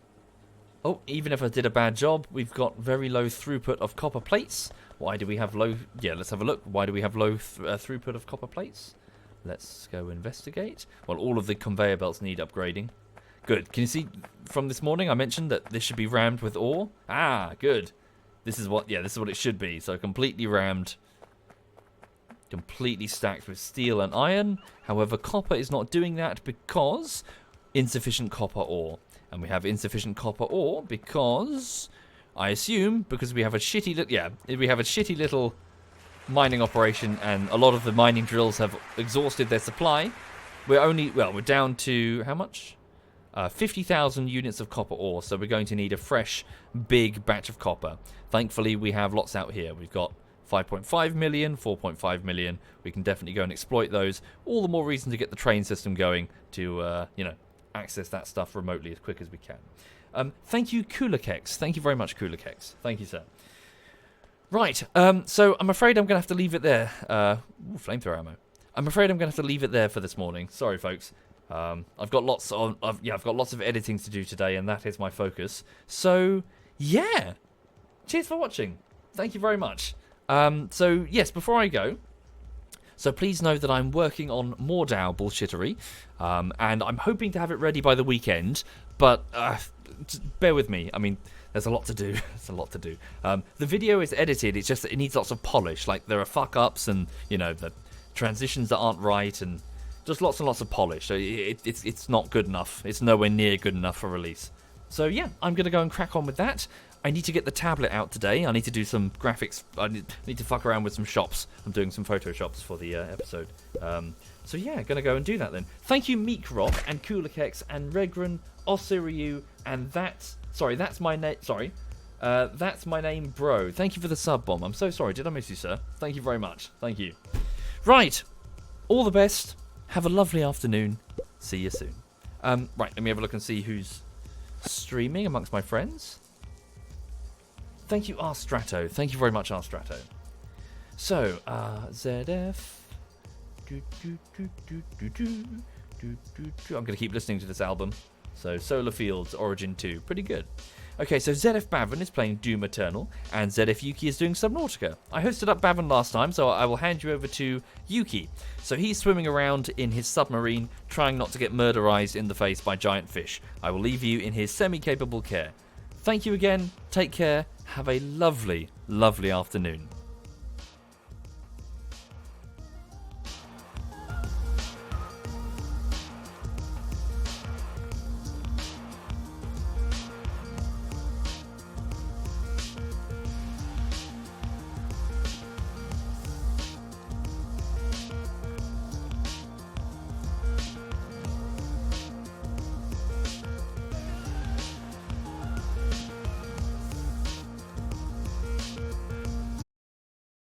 Oh, even if I did a bad job, we've got very low throughput of copper plates. Why do we have low... Yeah, let's have a look. Why do we have low throughput of copper plates? Let's go investigate. Well, all of the conveyor belts need upgrading. Good. Can you see from this morning I mentioned that this should be rammed with ore? Ah, good. This is what it should be. So completely rammed, completely stacked with steel and iron. However, copper is not doing that because insufficient copper ore. And we have insufficient copper ore because, I assume, because we have a shitty little mining operation, and a lot of the mining drills have exhausted their supply. We're down to how much? 50,000 units of copper ore, so we're going to need a fresh, big batch of copper. Thankfully, we have lots out here. We've got 5.5 million, 4.5 million. We can definitely go and exploit those. All the more reason to get the train system going to, access that stuff remotely as quick as we can. Thank you, Coolerkex. Thank you very much, Coolerkex. Thank you, sir. Right, so I'm afraid I'm going to have to leave it there. Flamethrower ammo. I'm afraid I'm going to have to leave it there for this morning. Sorry, folks. I've got lots of editing to do today, and that is my focus. So, yeah. Cheers for watching. Thank you very much. So, yes, before I go, so please know that I'm working on more DAO bullshittery, and I'm hoping to have it ready by the weekend, but bear with me. I mean, there's a lot to do. There's a lot to do. The video is edited. It's just that it needs lots of polish. Like, there are fuck-ups and, the transitions that aren't right, and just lots and lots of polish. So it's not good enough. It's nowhere near good enough for release. So yeah, I'm going to go and crack on with that. I need to get the tablet out today. I need to do some graphics. I need to fuck around with some shops. I'm doing some photoshops for the episode. So yeah, going to go and do that then. Thank you, Meekrock and Coolerkex and Regran, Osiryu, and that's my name. That's my name, bro. Thank you for the sub bomb. I'm so sorry. Did I miss you, sir? Thank you very much. Thank you. Right. All the best. Have a lovely afternoon. See you soon. Right, let me have a look and see who's streaming amongst my friends. Thank you, R-Strato. Thank you very much, R-Strato. So, ZF. I'm going to keep listening to this album. So, Solar Fields, Origin 2. Pretty good. Okay, so ZF Bavin is playing Doom Eternal, and ZF Yuki is doing Subnautica. I hosted up Bavin last time, so I will hand you over to Yuki. So he's swimming around in his submarine, trying not to get murderized in the face by giant fish. I will leave you in his semi-capable care. Thank you again, take care, have a lovely, lovely afternoon.